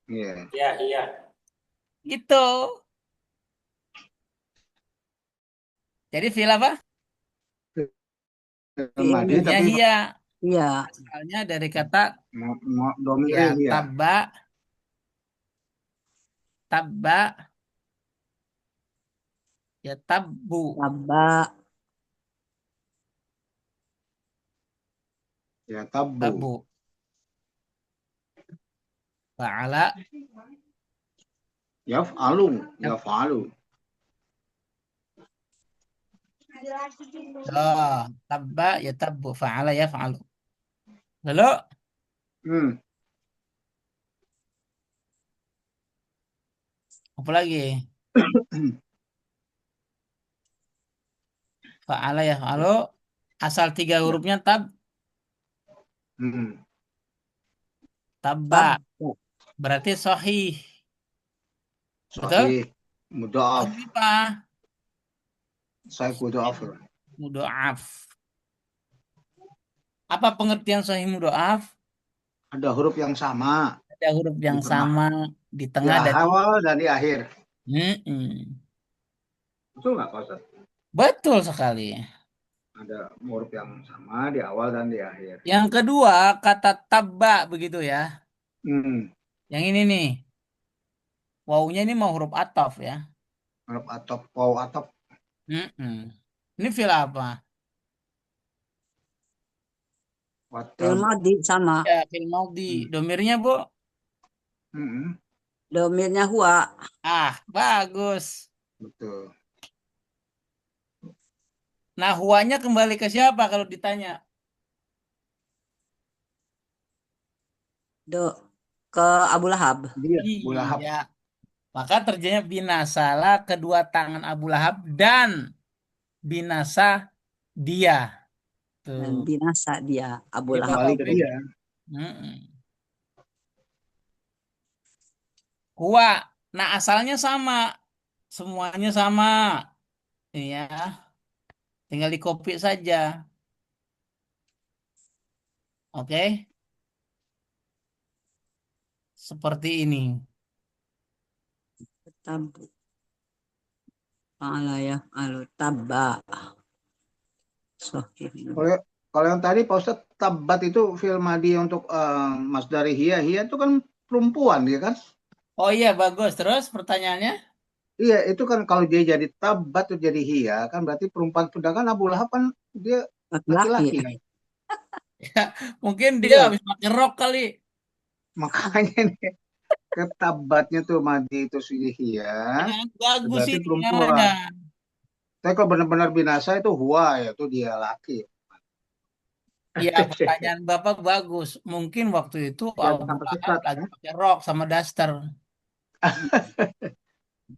Iya. Ya, iya. Itu. Jadi fil apa? Fil madi Domirnya tapi hiya. Iya. Asalnya dari kata domirnya ya iya. tabba, ya tabbu, Tabak. Ya tabu. tabbu. Fa'ala, Yaf'alu. Yaf'alu. tabba, ya tabbu, fa'ala, ya fa'alu. Lalu, Hmm. apa lagi? Fa'ala, ya fa'alu. Asal tiga Ya. hurufnya tab, Hmm. tabba. Tab. Berarti sahih. Betul? Sahih. Mudhaf. Sahih apa? Saya mudhaf. Mudha'af. Apa pengertian sahih mudha'af? Ada huruf yang sama Ada huruf di yang tengah. sama di Di tengah dan di... awal dan di akhir. Mm-mm. Betul nggak Pak Ustaz? Betul sekali. Ada huruf yang sama di awal dan di akhir. Yang kedua, kata tabba begitu ya. Hmm. Yang ini nih, wawunya ini mau huruf ataf ya. Huruf atop, waw atop. Mm-mm. Ini fil apa? Fil Watab. madi sama. Ya, fil maudi. Domirnya, Bu? Hmm. Domirnya huwa. Bagus. Betul. Nah, huanya kembali ke siapa kalau ditanya? Ke Abu Lahab. Dia bulahap. Iya. Maka terjadinya binasalah kedua tangan Abu Lahab dan binasa dia. Dan Tuh. binasa dia Abu Ini Pak Lahab. Kembali ke Taufik. dia. Mm-mm. Huwa. Nah, asalnya sama. Semuanya sama. Ini ya. Tinggal di copy saja. Oke. Seperti ini. Tabu. Ala ya alu tabba. Sohih. Kalau kalau yang tadi Pak Ustadz tabat itu film Madi untuk Mas dari Hia. Hia itu kan perempuan dia kan? Oh iya, bagus. Terus pertanyaannya? Iya, itu kan kalau dia jadi tabat atau jadi Hia kan berarti perempuan. Sedangkan Abu Lahab kan dia Laki-laki. laki-laki kan? Mungkin dia Iya, habis pakai rok kali. makanya nih ketabatnya tuh Madi itu si Hia, Ya, bagus berarti ini namanya. perempuan. Tapi kalau benar-benar binasa itu Hua ya, itu dia laki. Iya, pertanyaan Bapak bagus. Mungkin waktu itu Jangan Abu sampai Lahab sesat lagi ya. pakai rok sama daster.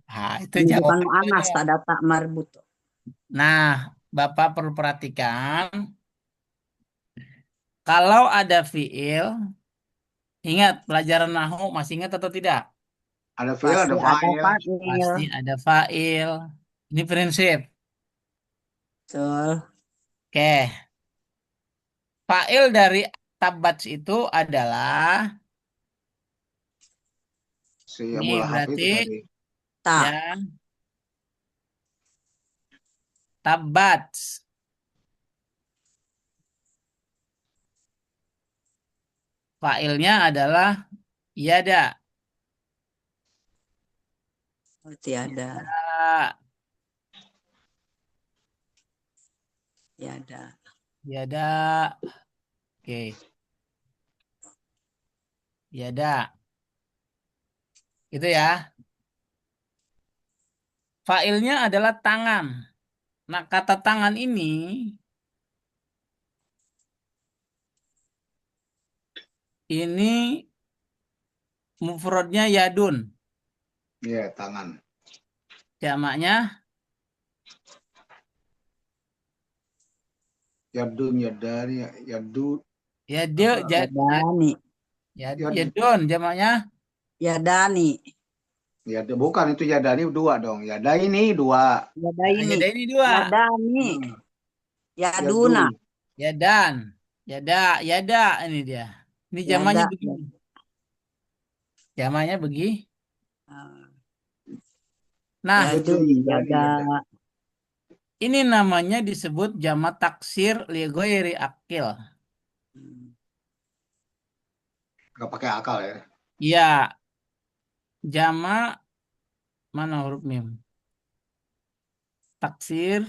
Nah, itu Ini bukan mu'anas, jawabannya. tak ada tak marbut. Nah, Bapak perlu perhatikan. Kalau ada fiil, ingat pelajaran Nahu masih ingat atau tidak? Ada fiil, Pasti ada ada fa'il. fa'il. Pasti ada fa'il. Ini prinsip. Betul. Oke. Fa'il dari tabat itu adalah, Si ini Abu Lahab itu berarti tadi. Tak. ya, tabat. Fa'ilnya adalah yada. Berarti ada. Ah, Ya ada. yada. Oke. Yada. Itu ya. Fa'ilnya adalah tangan. Nah, kata tangan ini mufradnya yadun. Iya, tangan. Jamaknya Yadun, yadani, yadu, yadu, apa? ya, ya, Yadani. Yad, yadun. Jamaknya Yadani. bukan itu yadani dua dong. Yada ini dua. Yadaini. yada ini dua. Yadani. Hmm, Yaduna. yadu. Yadan. Yada, yada ini dia. Ini jamaknya Yada. begini. Jamaknya begini. Nah, Yadun. Yadani, Yada. yada. ini namanya disebut jamak taksir li ghairi akil. Gak pakai akal ya. Ya, jamak mana huruf mim? Taksir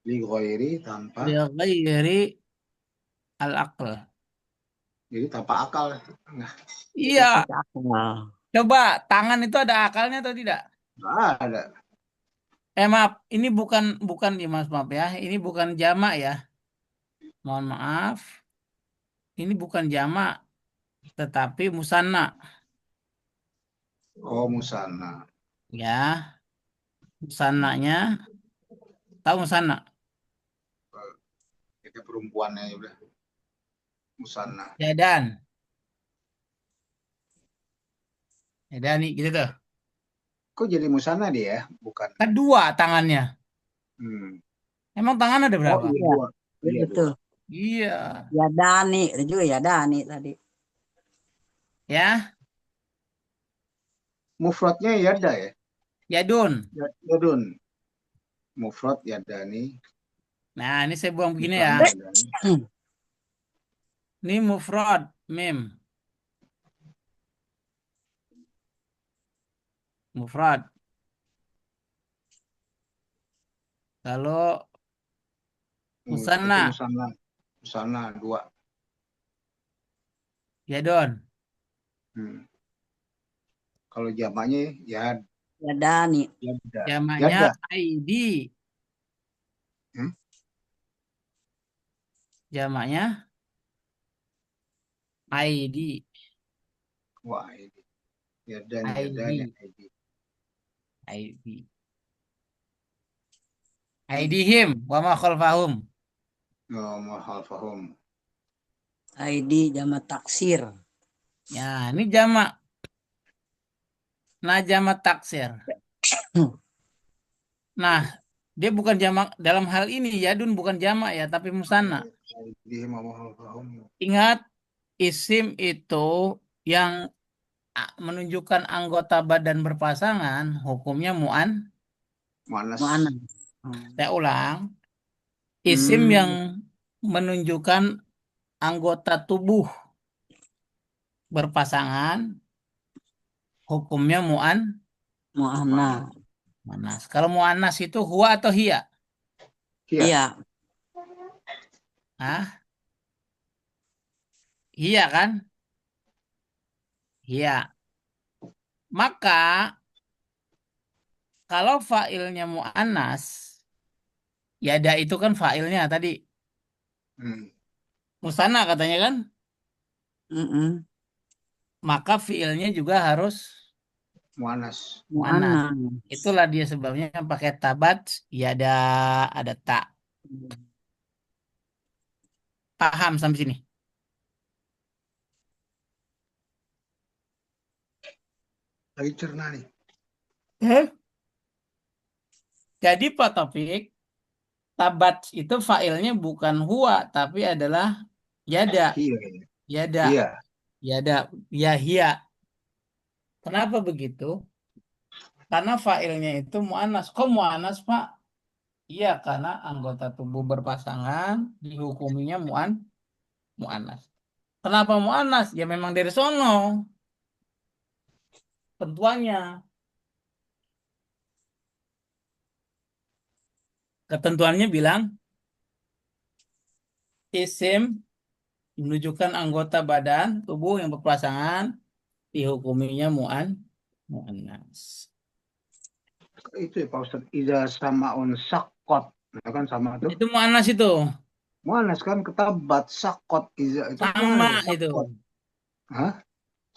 Li ghairi tanpa. li ghairi al aql. Jadi tanpa akal. Nggak, Iya, Pakai akal. coba tangan itu ada akalnya atau tidak? nggak ada. Maaf, ini bukan bukan ya, Mas, maaf ya. Ini bukan jamak ya. Mohon maaf. Ini bukan jamak, tetapi musanna. Oh, musana. Ya, musannanya. Tahu musanna? Itu perempuannya ya udah. Musana. Yadan. Yadani gitu tuh. Kok jadi musana dia ya? Bukan. Kedua tangannya. Hmm. Emang tangan ada Oh berapa? iya Iya. dua. Iya, Iya betul. dua. Iya. Yadani. Ada juga Yadani tadi. Ya, Mufradnya yada ya. yadun. Yadun. Mufrad yadani. Nah, ini saya buang begini ya. Musana yadani. Ini mufrad, mim. Mufrad. Kalau Itu musanna, musana. Musana dua. yadun. Hmm. Kalau jamaknya ya Yadani. yada. Jamaknya Yada. ID. Hmm? Jamaknya ID. Wah ini. Yadani, yadani, ID. ID. ID. IDhim wa ma khalfahum. Oh, mahal fahum. ID jamak taksir. Ya, ini jamak. Nah, jamak taksir. Nah, dia bukan jamak dalam hal ini yadun bukan jamak ya, tapi musanna. Ingat, isim itu yang menunjukkan anggota badan berpasangan, hukumnya Muannas. Mu'annas. Saya ulang, isim yang menunjukkan anggota tubuh berpasangan, hukumnya Mu'annas. muannas. Kalau muannas itu huwa atau hiya? Iya. Iya. Hah? Hiya kan? Hiya. Maka kalau failnya muannas, yada itu kan failnya tadi. Hmm. Musanna katanya kan? Mm-mm. Maka fiilnya juga harus Muannas. muannas. Mu'annas. Itulah dia sebabnya pakai tabat, yada, ada tak. Paham sampai sini? Lagi cerna nih. Jadi Pak Taufik, tabat itu failnya bukan huwa, tapi adalah yada. Iya. Yada. Iya. Yada. Ya hiya. Kenapa begitu? Karena failnya itu mu'anas. Kok mu'anas, Pak? Iya, karena anggota tubuh berpasangan dihukuminya mu'anas. Kenapa mu'anas? Ya memang dari sono tentuannya. Ketentuannya bilang isim menunjukkan anggota badan tubuh yang berpasangan dihukuminya mu'annas. Itu ya Pak Ustadz. Iza samaun sakot. Nah, kan sama tuh. Itu mu'annas itu. Muannas kan ketabat sakot. Iza itu Sama muannas ya, itu. sakot. Hah?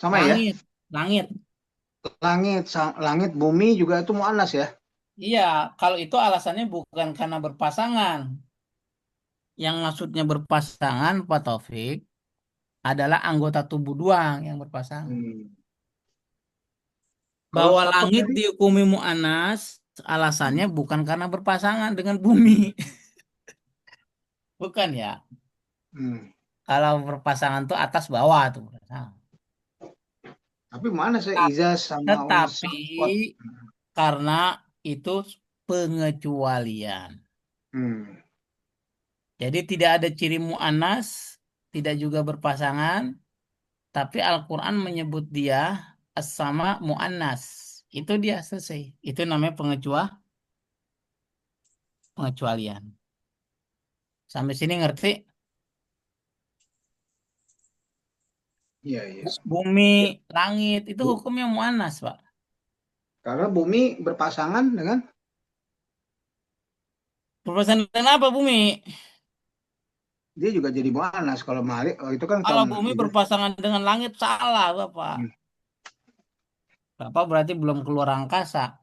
Sama ya? Langit. Langit. Langit, bumi juga itu muannas ya? Iya, kalau itu alasannya bukan karena berpasangan. Yang maksudnya berpasangan, Pak Taufik, adalah anggota tubuh doang yang berpasangan. Hmm. Kalau Bahwa sakot langit tadi? dihukumi mu'anas, alasannya bukan karena berpasangan dengan bumi. Bukan ya. Hmm. Kalau berpasangan tuh atas bawah tuh. Tapi mana sih Iza samaun Tetapi sakot? karena itu pengecualian. Hmm. Jadi tidak ada ciri mu'anas, tidak juga berpasangan, tapi Al-Quran menyebut dia as-sama mu'annas. Itu dia selesai. Itu namanya pengecualian. Sampai sini ngerti? Iya, iya. Bumi, langit, itu hukumnya mu'annas, Pak. Karena bumi berpasangan dengan Berpasangan dengan apa bumi? dia juga jadi muannas kalau Malik. Oh, itu kan Kalau bumi itu. berpasangan dengan langit, salah, Bapak. Hmm. Bapak berarti belum keluar angkasa.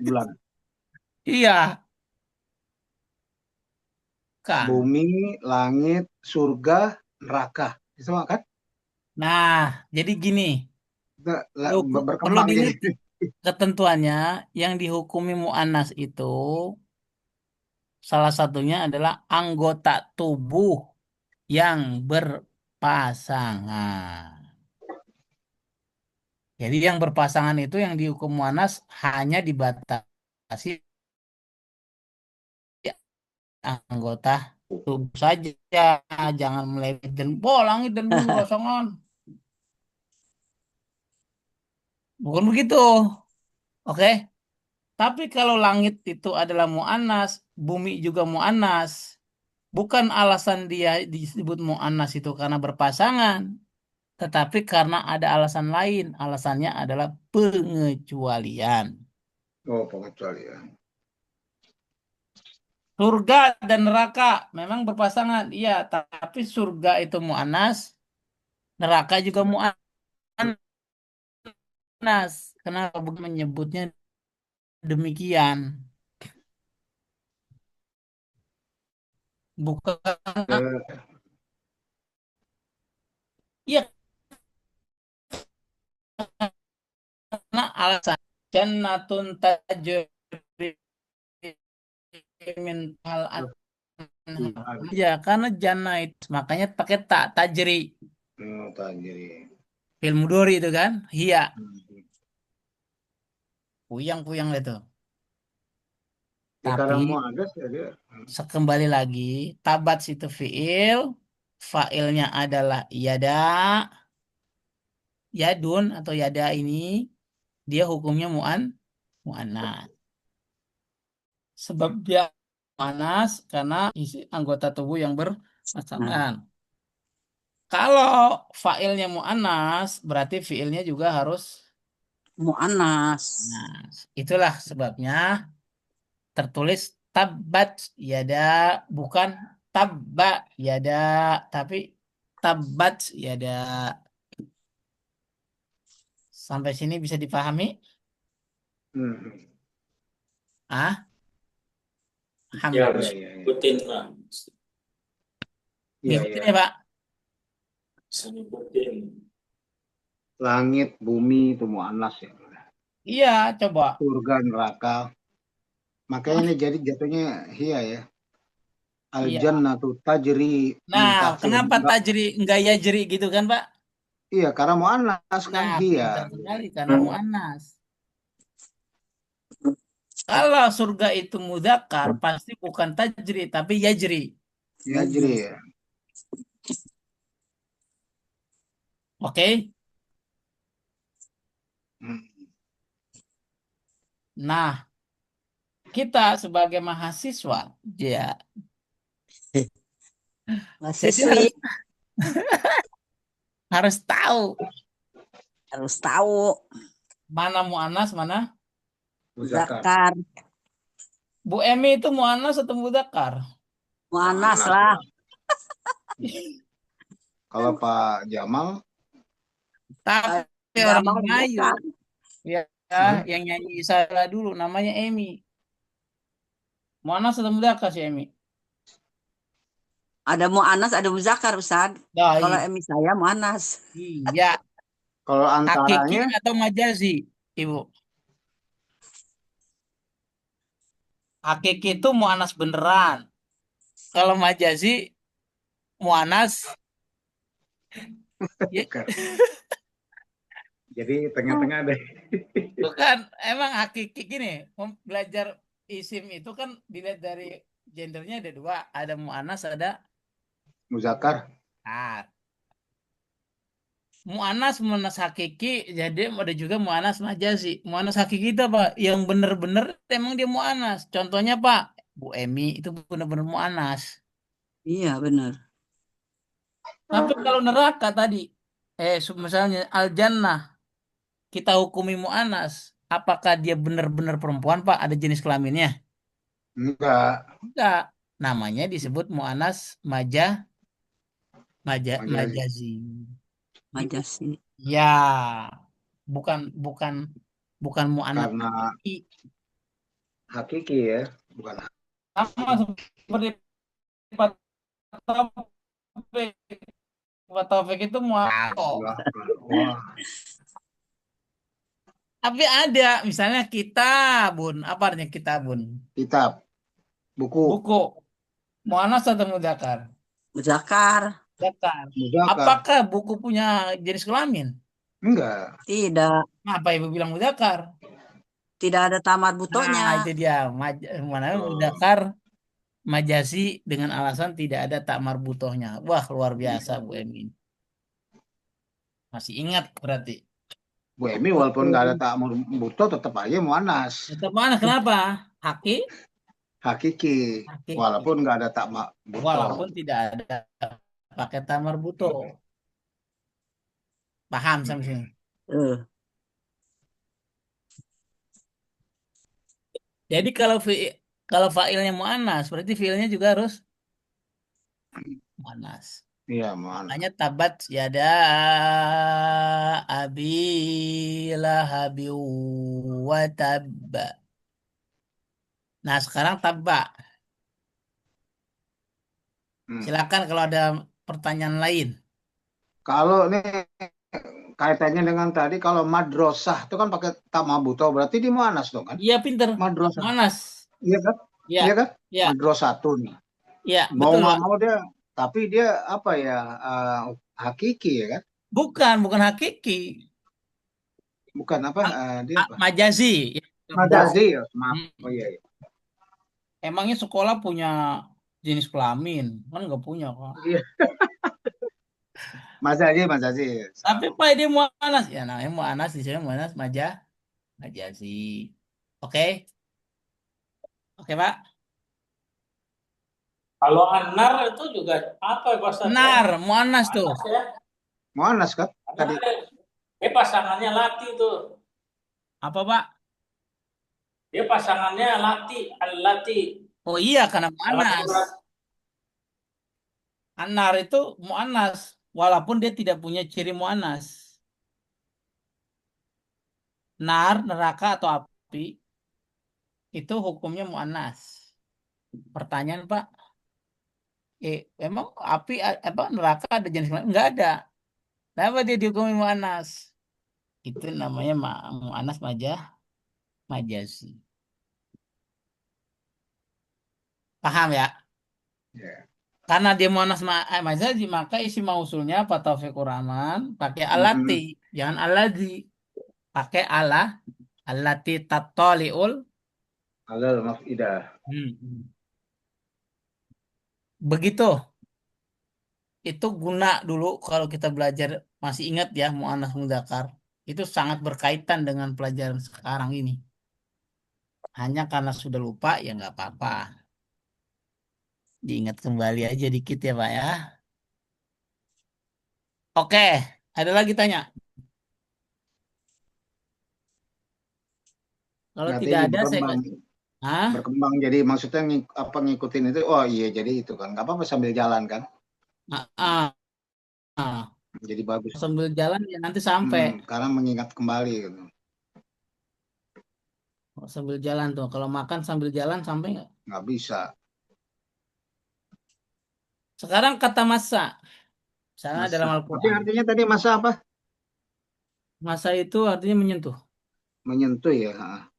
Bulan. Iya, kan? Bumi, langit, surga, neraka. Itu kan Nah, jadi gini. Perlu berkembang jadi. diingat ketentuannya yang dihukumi mu'annas itu salah satunya adalah anggota tubuh yang berpasangan. Jadi yang berpasangan itu yang dihukum mu'annas hanya dibatasi anggota tubuh saja, jangan melebihi dan langit dan bumi berpasangan. Bukan begitu. Oke. Tapi kalau langit itu adalah mu'annas, bumi juga mu'annas, bukan alasan dia disebut mu'annas itu karena berpasangan, tetapi karena ada alasan lain. Alasannya adalah pengecualian. Oh, pengecualian. Surga dan neraka memang berpasangan, iya, tapi surga itu mu'annas, neraka juga mu'annas. Kenapa menyebutnya demikian? Bukan Eh, Iya, karena alasan jannatun tajri min hal anhar. Ya, karena jannah itu makanya pakai tak tajri. Oh, tajri. Film Mudori itu kan? Iya, Hmm. puyang-puyang itu. Ya karena Tapi mau ada sih dia. sekembali lagi, tabat itu fiil, failnya adalah yada, yadun atau yada ini dia hukumnya mu'annas. Sebab dia mu'annas karena isi anggota tubuh yang Nah, berpasangan. Kalau failnya mu'annas, berarti fiilnya juga harus mu'annas. mu'annas. Itulah sebabnya tertulis tabat yada, bukan tabba yada, tapi tabat yada. Sampai sini bisa dipahami? Hmm. Ah, Ya Hamid. harus Iya, iya, iya. ngikutin lah. Iya, Ngikutin iya. ya, Pak? Bisa ngikutin. Langit, bumi itu muannas ya. Iya, coba. Surga, neraka. Makanya Hah? ini jadi jatuhnya iya ya. Al Iya. jannatu tajri min Nah, tahtil. kenapa tajri enggak ya jeri gitu kan, Pak? Iya, karena muannas kan Nah, iya. pintar sekali karena muannas. Kalau surga itu mudzakkar, pasti bukan tajri, tapi yajri. Ya jadi ya. Oke? Hmm. Nah, kita sebagai mahasiswa, ya, jadi Mahasiswi harus tahu harus tahu mana muannas, mana. Muzakkar. zakar, Bu Emi itu muannas atau mudzakkar? mu'annas Muannas lah. lah. Kalau Pak Jamal, Tapi orang Jamal Melayu, zakar. ya, yang nyanyi Isara dulu namanya Emi. Muannas atau mudzakkar si Emi? Ada mu'annas, ada muzakar, Ustaz. Nah, Kalau emi saya mu'annas. iya. kalau Hakiki antaranya atau majazi, Ibu? Hakiki itu mu'annas beneran. Kalau majazi, mu'annas, ya, jadi tengah-tengah deh. bukan. Emang hakiki gini, belajar isim itu kan dilihat dari gendernya ada dua. Ada mu'annas, ada. Muzakkar. Nah, mu'anas mu'anas hakiki, jadi ada juga mu'anas majazi. Mu'anas hakiki itu apa? Yang bener-bener emang dia mu'anas. Contohnya Pak, Bu Emi itu bener-bener mu'anas. Iya, benar. Tapi kalau neraka tadi, misalnya al jannah kita hukumi mu'anas, apakah dia bener-bener perempuan Pak? Ada jenis kelaminnya? Enggak. Enggak. Namanya disebut mu'anas Majazi. majazi. Majasi. Ya, bukan bukan bukan mu'anas Karena hakiki. hakiki ya, bukan. Sama seperti Pak Taufik. Pak Taufik itu mualaf. Wah, wah, Tapi ada misalnya kitabun. Apa artinya kitabun? kitab, buku, Buku. Muannas atau mudzakkar? Zakar. Mudzakkar. muzakkar. Apakah buku punya jenis kelamin? Enggak. Tidak. Apa ibu bilang mudzakkar? Tidak ada tamar Nah, butonya. itu dia. Mana mudzakkar majasi dengan alasan tidak ada tak marbutohnya. Wah, luar biasa Bu Emin. Masih ingat berarti. Bu Emi walaupun nggak ada ta'amur buto tetap aja muannas. Tetap mana? Kenapa? Haki? Hakiki. Hakiki. Walaupun nggak ada ta'amur buto. Walaupun tidak ada pakai tamar buto. Paham sampai sini? Eh, Jadi kalau failnya muannas, berarti fiilnya juga harus muannas. Iya, muannas. Makanya tabat yada abi lahabi wa tabba. Nah, sekarang tabba. Hmm. Silakan kalau ada pertanyaan lain. Kalau nih kaitannya dengan tadi, kalau madrasah itu kan pakai tamabuto, berarti di Mu'annas dong kan? Iya pinter. Madrasah, Monas. iya kan? Iya, Iya kan? iya, Madrasatun. iya, Mau betul nggak Pak. mau dia, tapi dia apa ya, hakiki ya kan? Bukan hakiki. Bukan apa, dia apa? Majazi. Ya, Majazi ya, maaf. Oh Mm-mm. iya, iya. Emangnya sekolah punya jenis kelamin? Kan nggak punya kok. Iya, Majazi, Majazi. Tapi Salah. Pak dia Mu'anas. Ya namanya Mu'anas di sini Mu'anas Majazi. Oke, oke Pak. Kalau anar itu juga apa ya Pak Ustadz ya? Nar, Mu'anas tuh. Anas ya. Mu'annas kan? Anar Tadi pasangannya laki tuh. Apa Pak? Dia pasangannya lati, al-lati. Oh iya karena Dalam Mu'anas. surat Anar itu Mu'anas. Walaupun dia tidak punya ciri Mu'anas. Nar, neraka atau api, itu hukumnya Mu'anas. Pertanyaan Pak, emang api apa neraka ada jenis lain? Enggak ada. Kenapa dia dihukumi Mu'anas? Itu namanya Mu'anas Majazi. Paham ya? ya. Karena dia Mu'anas Majazi, maka isi mausulnya Pak Taufikur Rahman pakai alati, Mm-mm. jangan aladzi. Pakai alati tattoliul. Halal mafidah. Begitu. Itu guna dulu kalau kita belajar, masih ingat ya Mu'anas Mudzakkar. Itu sangat berkaitan dengan pelajaran sekarang ini. Hanya karena sudah lupa ya nggak apa-apa. Diingat kembali aja dikit ya Pak ya. Oke, ada lagi tanya. Kalau Berarti tidak ini ada saya berkembang, kasih. Hah? berkembang. Jadi maksudnya apa ngikutin itu? Oh iya, jadi itu kan. Nggak apa-apa sambil jalan kan? Ah, ah, ah. Jadi bagus. Sambil jalan ya nanti sampai. Karena mengingat kembali gitu. Oh, sambil jalan tuh. Kalau makan sambil jalan sampai nggak? Nggak bisa. Sekarang kata masa. Misalnya Masa. dalam Tapi Al-Quran. artinya tadi masa apa? Masa itu artinya menyentuh. Menyentuh ya.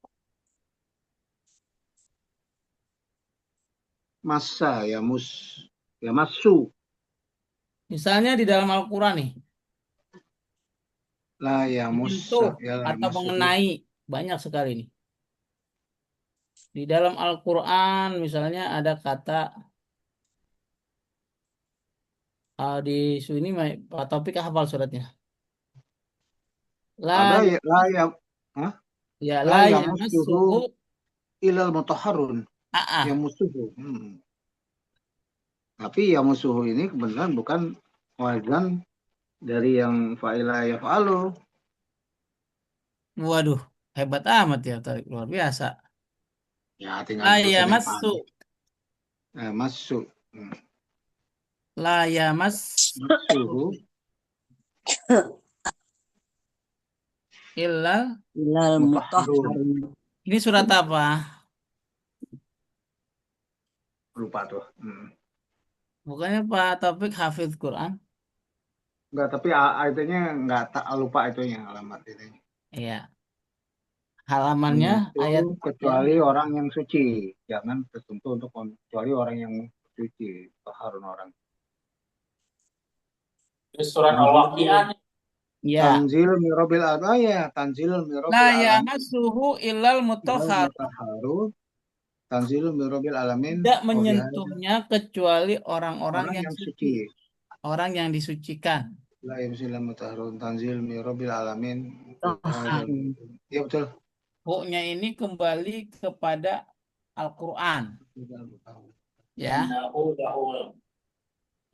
Masa ya ya masu. Misalnya di dalam Al-Quran nih. Lah ya musa Menyentuh ya lah atau masuhu. mengenai. Banyak sekali nih. Di dalam Al-Quran misalnya ada kata di sini Pak Topik hafal suratnya. Ada La ya hah? ya La la ya musuhu yamassuhu ilal mutahharun. Ya a'ah. musuhu. Tapi ya musuhu ini kebenaran bukan wazan dari yang fa'ila yaf'alu. Waduh, hebat amat ya Tarik, luar biasa. Ya tinggal La ikutin yang yamassu, pagi. Masuk. la yamassu Musuhu illa. Ilal mutahharun. mutahharun. Ini surat apa? Lupa tuh. Bukannya Pak Topik hafiz Quran? Enggak, tapi itunya enggak tak lupa itunya alamat itu. Iya. Halamannya Menyentuh ayat yang kecuali orang yang suci. Jangan tersentuh untuk kecuali orang yang suci. Taharun orang. di surat Tanzil, Al-Waqiah. ya. tanzil mirobil ya. Tanzil La mirobil alamin. yamassuhu illal Ilal mutahhar. mutahharu. Tanzil mirobil alamin. Tidak Oh ya, menyentuhnya kecuali orang-orang orang yang yang suci, suci. orang yang disucikan. La yamsil mutahharun. Tanzil mirobil alamin. Mutahharun. Ya betul. Huknya ini kembali kepada Al-Quran. Ya.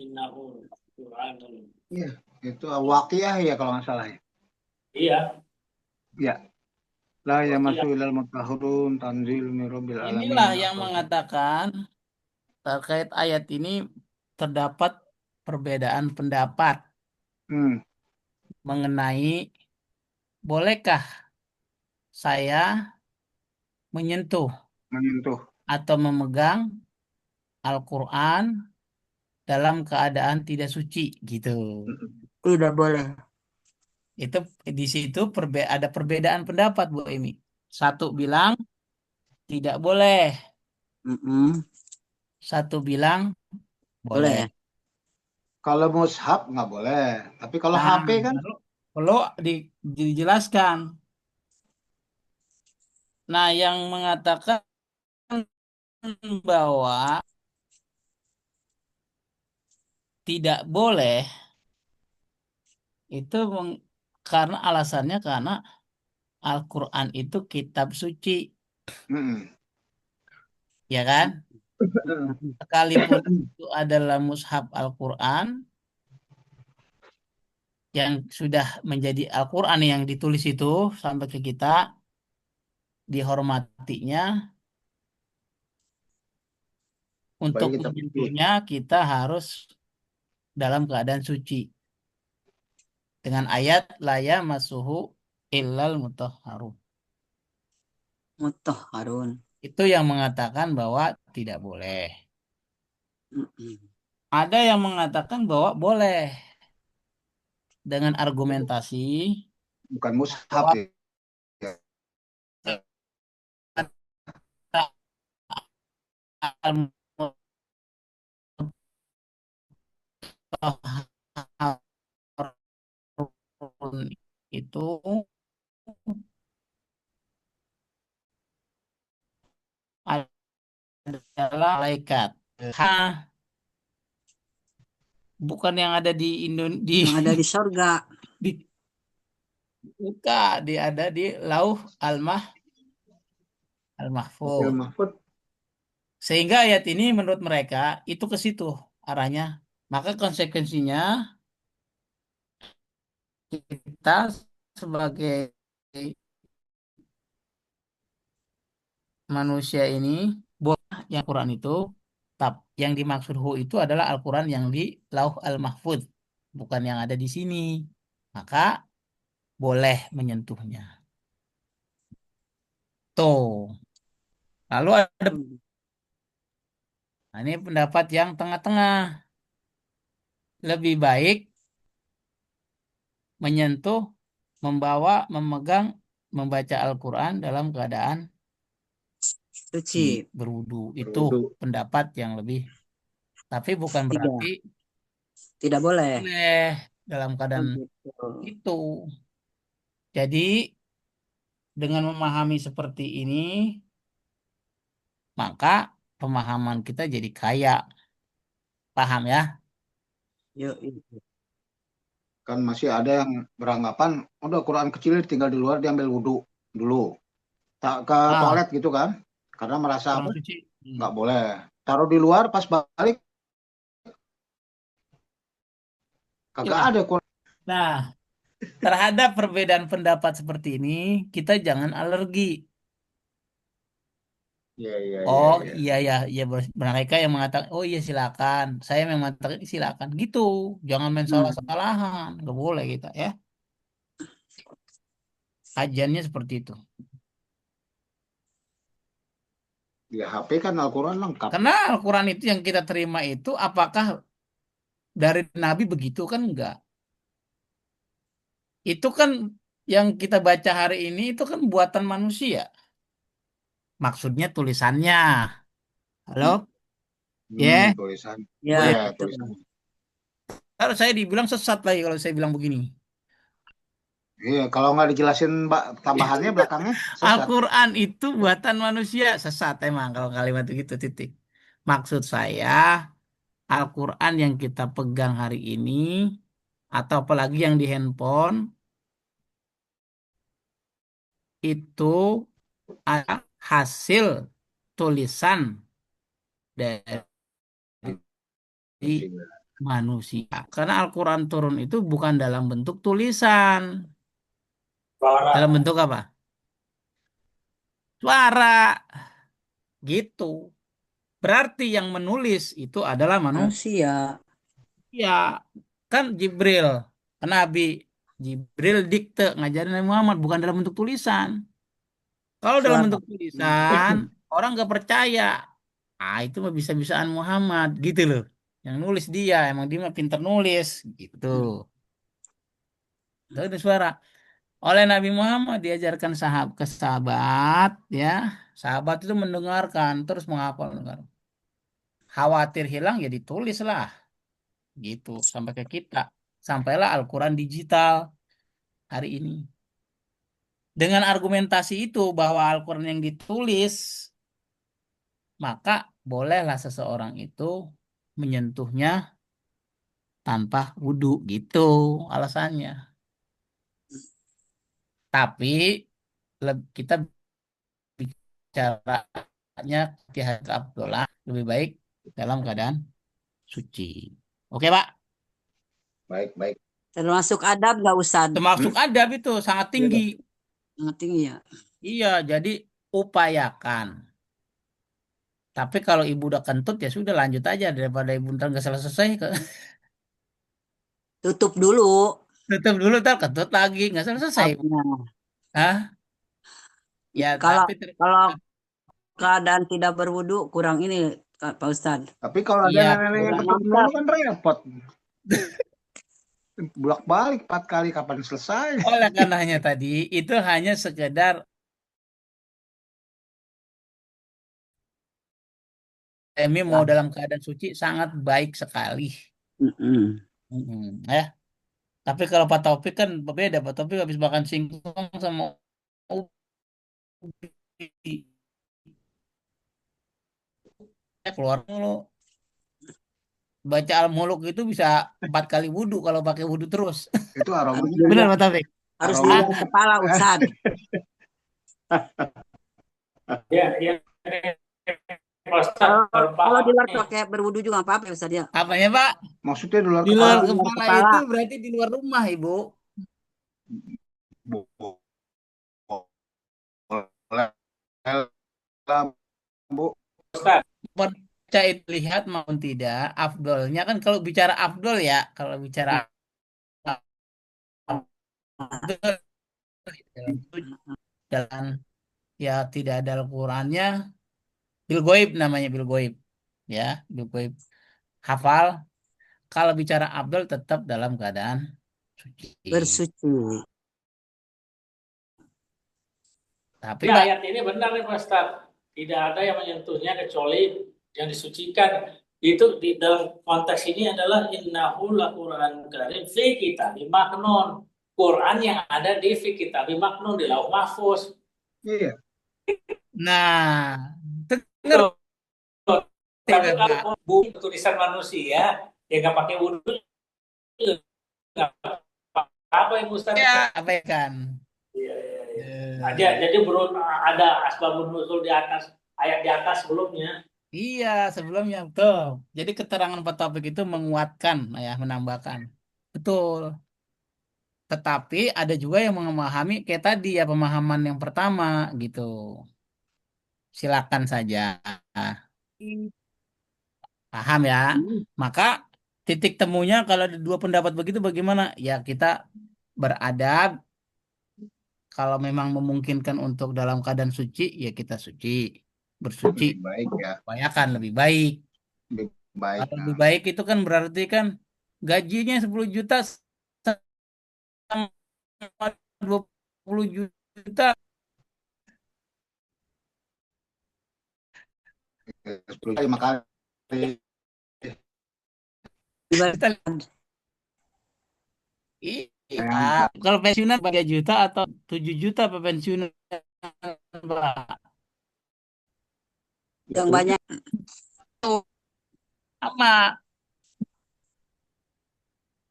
Innahu Qur'anun. Iya, itu waqiah ya kalau nggak salah ya. Iya. Ya. La Waqiah. yamassu ilal mutahharun tanzil mirobil alamin. Inilah yang mengatakan terkait ayat ini terdapat perbedaan pendapat mengenai bolehkah saya menyentuh Menyentuh. atau memegang Al-Quran dalam keadaan tidak suci gitu. Tidak boleh. Itu di situ ada perbedaan pendapat, Bu Emi. Satu bilang tidak boleh, Mm-mm. satu bilang Boleh boleh. ya? Kalau mushaf nggak boleh. Tapi kalau Nah, HP kan baru perlu dijelaskan. Nah, yang mengatakan bahwa tidak boleh itu karena alasannya karena Al-Quran itu kitab suci, mm-mm. ya kan? Mm-mm. Sekalipun itu adalah mushaf Al-Quran yang sudah menjadi Al-Quran yang ditulis itu sampai ke kita, dihormatinya untuk Sebagai kitab suci. menyentuhnya kita harus dalam keadaan suci dengan ayat laya masuhu illal mutahharun. Mutahharun. Itu yang mengatakan bahwa tidak boleh. Mm-mm. Ada yang mengatakan bahwa boleh dengan argumentasi Bukan mushaf bahwa ya. itu adalah malaikat. Hah, bukan yang ada di Yang ada di sorga. di buka, ada di Lauh Lauhul Al-Mahfuz. Mahfuz. Sehingga ayat ini menurut mereka itu ke situ arahnya. Maka konsekuensinya kita sebagai manusia ini boleh yang Quran itu yang dimaksud hu itu adalah Al-Quran yang di Lauh Al-Mahfuz, bukan yang ada di sini. Maka boleh menyentuhnya. Tuh. Lalu ada Mm. ini pendapat yang tengah-tengah. Lebih baik menyentuh, membawa, memegang, membaca Al-Quran dalam keadaan Suci. berwudu. Itu Berwudu. pendapat yang lebih. Tapi bukan berarti Tidak. Tidak boleh. boleh dalam Oh, keadaan gitu. itu. Jadi dengan memahami seperti ini, maka pemahaman kita jadi kaya. Paham ya? Yuk, yuk. Kan masih ada yang beranggapan, udah Quran kecil tinggal di luar diambil wudhu dulu. Tak ke Ah, toilet gitu kan. Karena merasa kurang apa? suci. Nggak boleh. Taruh di luar pas balik kagak Ya. ada Quran. Nah, terhadap perbedaan pendapat seperti ini, kita jangan alergi. Iya, iya, iya, Oh iya. iya ya, ya mereka yang mengatakan, oh iya silakan. Saya yang mengatakan silakan. Gitu, jangan main Hmm. salah-salahan, nggak boleh kita ya. Kajiannya seperti itu. Di HP kan Al-Quran lengkap. Karena Al-Quran itu yang kita terima itu, apakah dari Nabi begitu kan enggak? Itu kan yang kita baca hari ini itu kan buatan manusia. Maksudnya tulisannya. Halo? Ya, Tulisan. Ya, Bu ya. Iya, betul. tulisan. Kalau saya dibilang sesat lagi kalau saya bilang begini. Iya, kalau nggak dijelasin tambahannya belakangnya sesat. Al-Quran itu buatan manusia. Sesat emang kalau kalimat itu titik. Maksud saya, Al-Quran yang kita pegang hari ini, atau apalagi yang di handphone, itu adalah hasil tulisan dari manusia. Karena Al-Quran turun itu bukan dalam bentuk tulisan. Dalam Suara. bentuk apa? Suara. Gitu. Berarti yang menulis itu adalah manusia. Manusia. Kan Jibril, kan Nabi. Jibril dikte ngajarin Nabi Muhammad bukan dalam bentuk tulisan. Kalau dalam Suara. bentuk tulisan, orang gak percaya. Ah, itu mah bisa-bisaan Muhammad gitu loh. Yang nulis dia, emang dia mah pinter nulis gitu. Itu ada suara. Oleh Nabi Muhammad diajarkan ke sahabat, ya. Sahabat itu mendengarkan, terus menghafal. Khawatir hilang ya ditulis lah, gitu. Sampai ke kita. Sampailah Al-Quran digital hari ini. Dengan argumentasi itu bahwa Al-Quran yang ditulis, maka bolehlah seseorang itu menyentuhnya tanpa wudhu, gitu alasannya. Tapi kita bicaranya di hadits Abdullah lebih baik dalam keadaan suci. Oke, Pak? Baik, baik. Termasuk adab nggak Ustad? Termasuk adab itu sangat tinggi. Sangat tinggi ya. Iya, jadi upayakan. Tapi kalau ibu udah kentut ya sudah lanjut aja daripada ibu ntar nggak selesai. Tutup dulu. Tutup dulu ntar kentut lagi nggak selesai. Nah, Hah? Ya kalau tapi kalau keadaan tidak berwudu kurang ini Pak Ustad. Tapi kalau ada iya nenek yang kurang. ketemu dulu kan repot. Bolak-balik 4 kali kapan selesai? Oleh karenanya tadi itu hanya sekedar mau dalam keadaan suci sangat baik sekali. Ya. Tapi kalau Pak Taufik kan berbeda. Pak Taufik habis makan singkong sama ubi. Keluar mulu. Baca Al-Muluk itu bisa 4 kali wudhu kalau pakai wudhu terus. Itu aromanya. Benar Pak Taufik? Harus Aroma. dilihat kepala Ustad. Ya, ya. Kalau di luar pakai berwudu juga nggak apa-apa Ustad ya. Apanya Pak? Maksudnya di luar Di luar kepala. kepala itu berarti di luar rumah Ibu. Bu. Ustaz. Baca itu lihat maupun tidak, afdolnya kan kalau bicara afdol ya, kalau bicara afdol dalam ya tidak ada Al-Qur'annya, bil goib namanya bil goib. Ya, bil goib. Hafal. Kalau bicara afdol tetap dalam keadaan suci. Bersuci. Tapi Ya, Pak, ayat ini benar nih Pak Ustaz. Tidak ada yang menyentuhnya kecuali yang disucikan. Itu di dalam konteks ini adalah innahu laqur'an karim fi kitabim maknun. Quran yang ada di fi kitabim maknun di Lauh Mahfuz. Iya. nah, dengar. Tapi kalau buku tulisan manusia ya nggak pakai wudhu nggak apa Ibu Ustaz? Ya, apa ya kan? Iya. Jadi belum ada asbabun nuzul di atas ayat di atas sebelumnya. Iya, sebelumnya betul. Jadi keterangan Pak Taufik itu menguatkan, ya, menambahkan. Betul. Tetapi ada juga yang memahami kayak tadi ya pemahaman yang pertama gitu. Silakan saja. Paham ya? Maka titik temunya kalau ada dua pendapat begitu bagaimana? Ya kita beradab. Kalau memang memungkinkan untuk dalam keadaan suci, ya kita suci. Bersuci. Lebih baik ya. Upayakan lebih baik. Lebih baik. Kalau lebih baik itu kan berarti kan gajinya 10 juta sama 20 juta. 10 kali 5 kali. Iya, kalau pensiunan 3 juta atau 7 juta apa pensiunan, Pak? Yang banyak. Sama.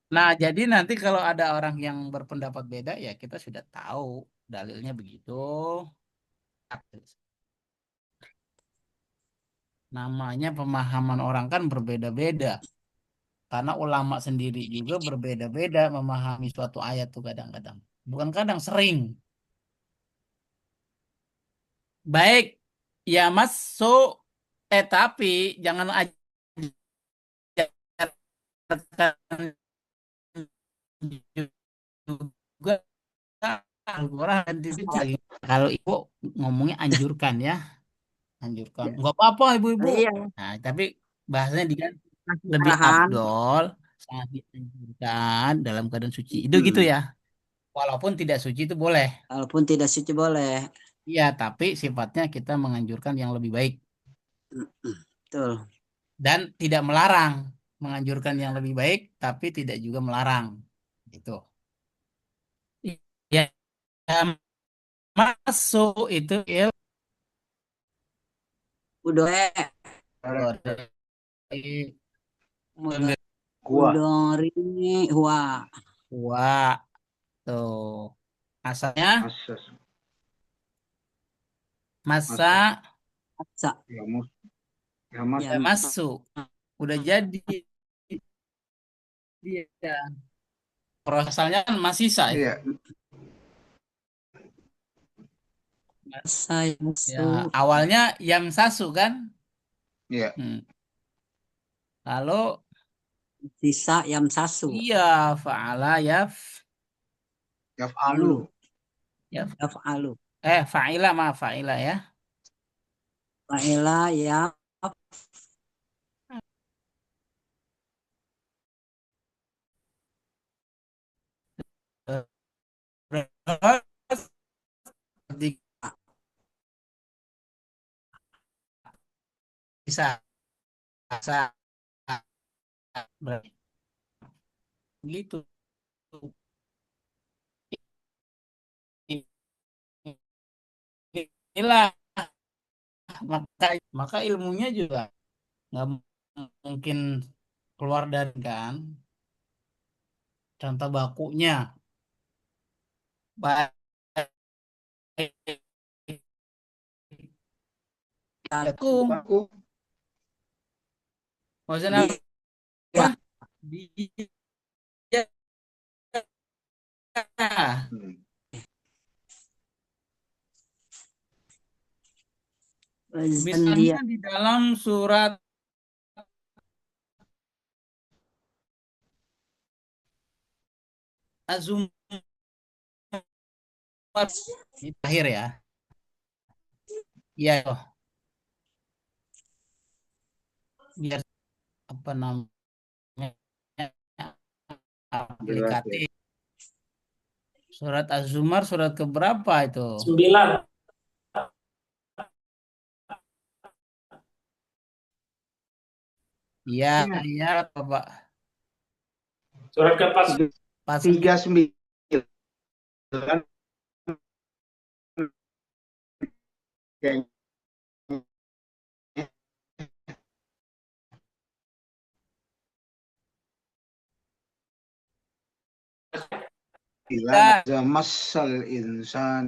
Nah, jadi nanti kalau ada orang yang berpendapat beda, ya kita sudah tahu dalilnya begitu. Namanya pemahaman orang kan berbeda-beda. Karena ulama sendiri juga berbeda-beda memahami suatu ayat tuh kadang-kadang. Bukan kadang, sering. Baik, ya masuk. Tapi jangan ajarkan juga Al-Quran kalau ibu ngomongnya anjurkan ya, anjurkan nggak apa-apa ibu-ibu. Iya. Nah tapi bahasanya diganti lebih Arahan. afdol, sangat dianjurkan dalam keadaan suci itu gitu ya. Walaupun tidak suci itu boleh. Walaupun tidak suci boleh. Iya, tapi sifatnya kita menganjurkan yang lebih baik Betul. dan tidak melarang. Menganjurkan yang lebih baik tapi tidak juga melarang. Itu. Ya, masuk itu Udah mudore Gua. mudori wa Wah, tuh. Asalnya Asas. masa asa Ya, ya mas. ya udah masuk. Udah jadi dia. Prosesalnya kan masih sisa. Iya. masa Ya, masuk awalnya yam sasu kan? Iya. Lalu sisa yam sasu iya fa'ala yaf Yaf'alu. yaf yafalu fa'ila maaf fa'ila ya. faila ya Terus ketika bisa bisa gitu. Inilah maka ilmunya juga nggak mungkin keluar dari kan contoh bakunya baik baku Baku. maksudnya apa dia dia Hmm. misalnya dia di dalam surat Az-Zumar ini terakhir ya iya toh biar apa namanya Jelas ya. aplikatif surat Az-Zumar surat keberapa itu 9. iya Iya. iya Bapak Surat ke-4. pas 39. Kayaknya. ya Ila masal insan.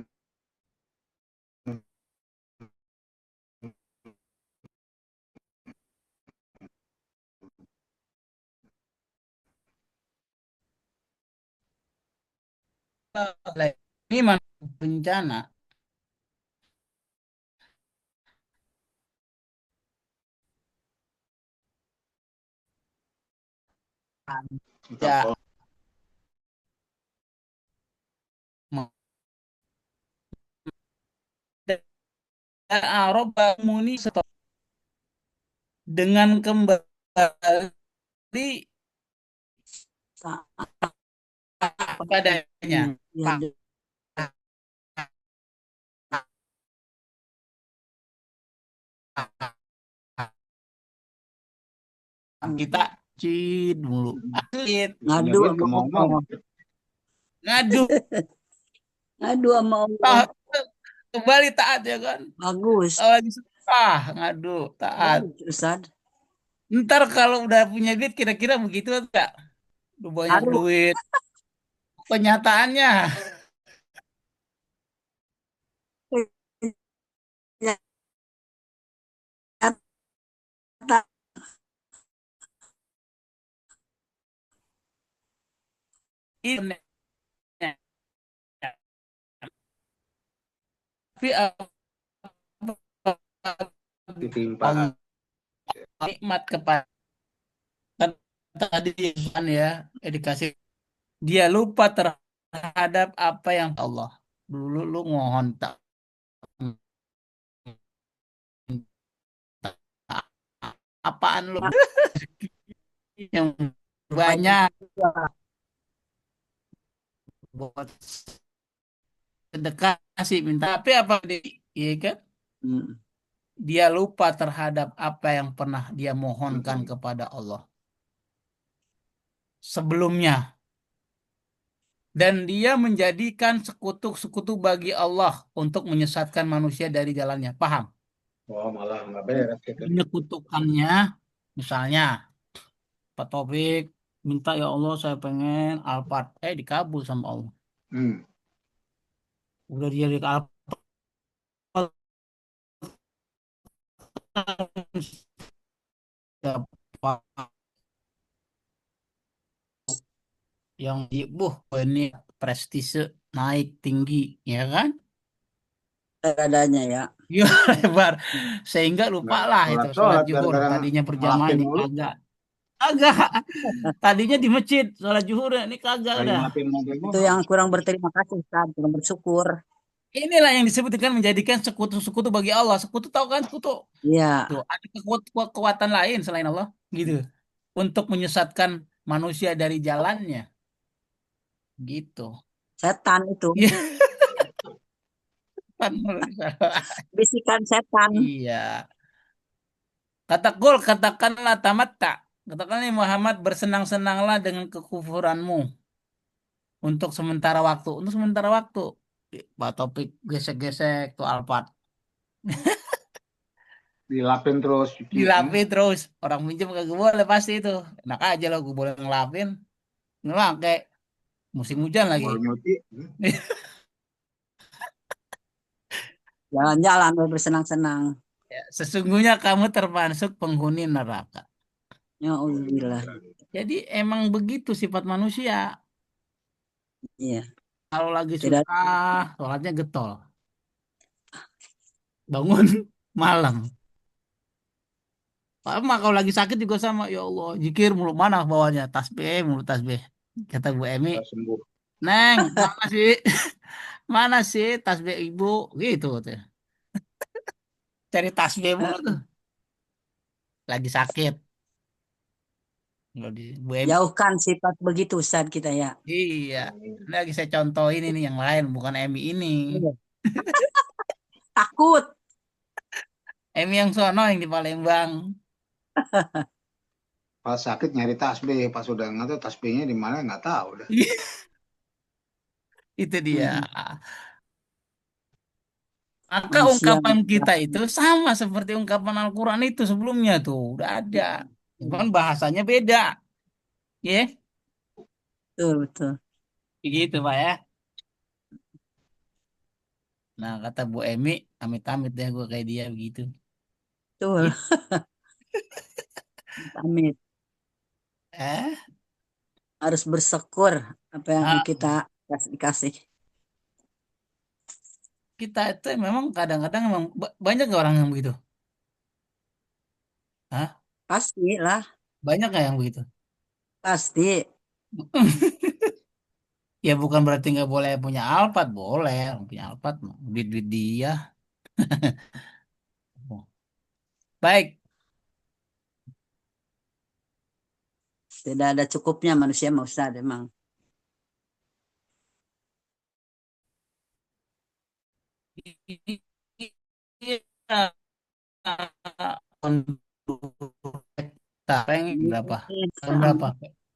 ini mana bencana ya Arab muni stop dengan kembali padanya ya kita cid mulu akhir ngadu Punya duit sama ngomong. Allah ngadu ngadu sama Allah taat kembali taat ya kan bagus kalau lagi susah ngadu taat bagus Ustaz ntar kalau udah punya duit kira-kira begitu enggak udah banyak harus duit kenyataannya ini tapi Ditimpa. Allah nikmat kepada tadi kan ya dikasih dia lupa terhadap apa yang Allah dulu lu ngohon tak apaan lu yang banyak banyak juga buat sedekah sih minta, tapi apa iya kan? Hmm. Dia lupa terhadap apa yang pernah dia mohonkan kepada Allah sebelumnya. Dan dia menjadikan sekutu-sekutu bagi Allah untuk menyesatkan manusia dari jalannya. Paham? Oh, malah nggak beres gitu. Menyekutukannya, misalnya, Pak Taufik minta ya Allah saya pengen Alphard. Dikabul sama Allah. Hmm. Udah dia di Alphard yang ini prestise naik tinggi, ya kan? Adanya ya. Iya lebar, sehingga lupa Nggak lah itu sholat sholat-sholat zuhur gara-gara tadinya berjamaah ngelapin ini mulu. kagak. Kagak. Tadinya di masjid sholat zuhur ini kagak Lagi udah. ngelapin mobil Itu mulu. yang kurang berterima kasih, Ustaz, kurang bersyukur. Inilah yang disebut dengan menjadikan sekutu-sekutu bagi Allah. Sekutu tahu kan sekutu? Iya, Tuh, ada kekuatan lain selain Allah gitu untuk menyesatkan manusia dari jalannya gitu. setan itu. Iya kan? Bisikan setan. Iya. Kata Qul, katakanlah tamatta. Katakanlah Muhammad bersenang-senanglah dengan kekufuranmu untuk sementara waktu. Untuk sementara waktu. Pak Topik gesek-gesek tuh Alphard. Dilapin terus cuci. Dilapin terus. Orang minjem kagak boleh pasti itu. Enak aja lo gue boleh ngelapin. Ngelake. Musim hujan lagi. Baru nyuci. Jalan-jalan bersenang-senang. Ya, sesungguhnya kamu termasuk penghuni neraka. Ya Allah. Jadi emang begitu sifat manusia. Iya, Kalau lagi tidak. susah, sholatnya getol. Bangun malam. Sama kalau lagi sakit juga sama. Ya Allah, zikir mulu mana bawahnya? Tasbih mulu tasbih. Kata Bu Emi, Nggak sembuh. Neng, mana sih? Mana sih tasbih ibu? Gitu tuh. Cari tasbih mulu tuh. Lagi sakit. Kalau di Bu Emi, Jauhkan sifat begitu, Ustaz, kita ya. iya. Ini lagi saya contohin ini yang lain, bukan Emi ini. Iya. Takut. Emi yang sono yang di Palembang. Pas sakit nyari tasbih, pas udah nggak tahu tasbihnya di mana nggak tahu udah. Itu dia. Maka Manusia. ungkapan kita itu sama seperti ungkapan Al-Quran itu sebelumnya tuh. Udah ada. Cuman bahasanya beda. Ya, Betul, betul. begitu Pak ya. Nah, kata Bu Emi, amit-amit deh gue kayak dia begitu. Betul. Gitu. Amit. Eh, Harus bersyukur apa yang ah, kita kasih. kita itu memang kadang-kadang memang banyak nggak orang yang begitu? Hah? Pasti lah, Banyak nggak yang begitu? pasti. Ya bukan berarti nggak boleh punya Alphard, boleh. Punya Alphard, duit-duit dia. Baik. Tidak ada cukupnya manusia mau Ustaz emang. Iya. Hektar berapa? Tahun berapa?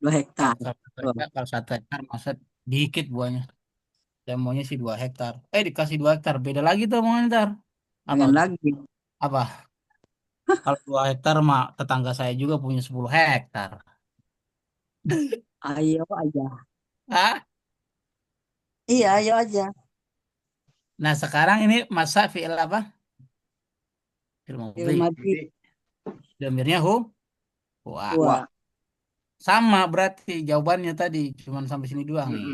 2 hektar. Kalau 1 hektar masa dikit buahnya. Saya maunya sih 2 hektar. Dikasih 2 hektar. Beda lagi tuh omongan ntar. Apa? Pengen lagi. Apa? Kalau 2 hektar mah tetangga saya juga punya 10 hektar. Ayo aja. Ah? Iya, ayo aja. Nah sekarang ini masa fi'il apa? Fi'il madhi. Ilmati Jadi, Damirnya huwa. wah, tua. Sama berarti jawabannya tadi. Cuman sampai sini doang nih.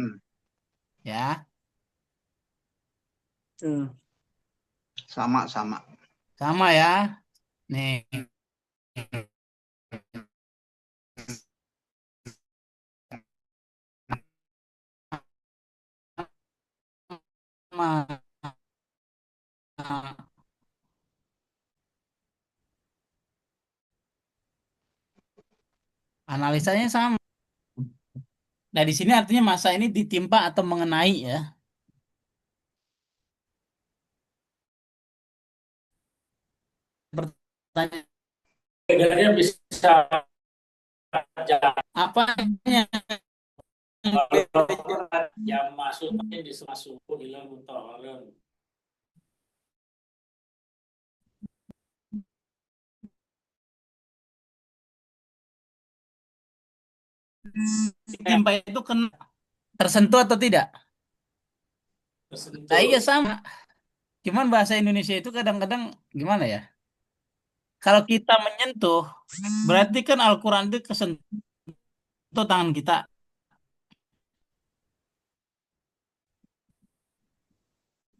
Ya. Tuh. sama-sama. Sama ya. Nih. Sama. Analisanya sama. Nah, di sini artinya masa ini ditimpa atau mengenai ya. Pertanyaan Bedanya bisa apanya? kalau jam masuk di masuk hilang mutawalun. Ditimpa itu kena tersentuh atau tidak? Nah, iya Tersentuh. sama. Cuman bahasa Indonesia itu kadang-kadang gimana ya? Kalau kita menyentuh, berarti kan Al-Quran itu kesentuh tangan kita.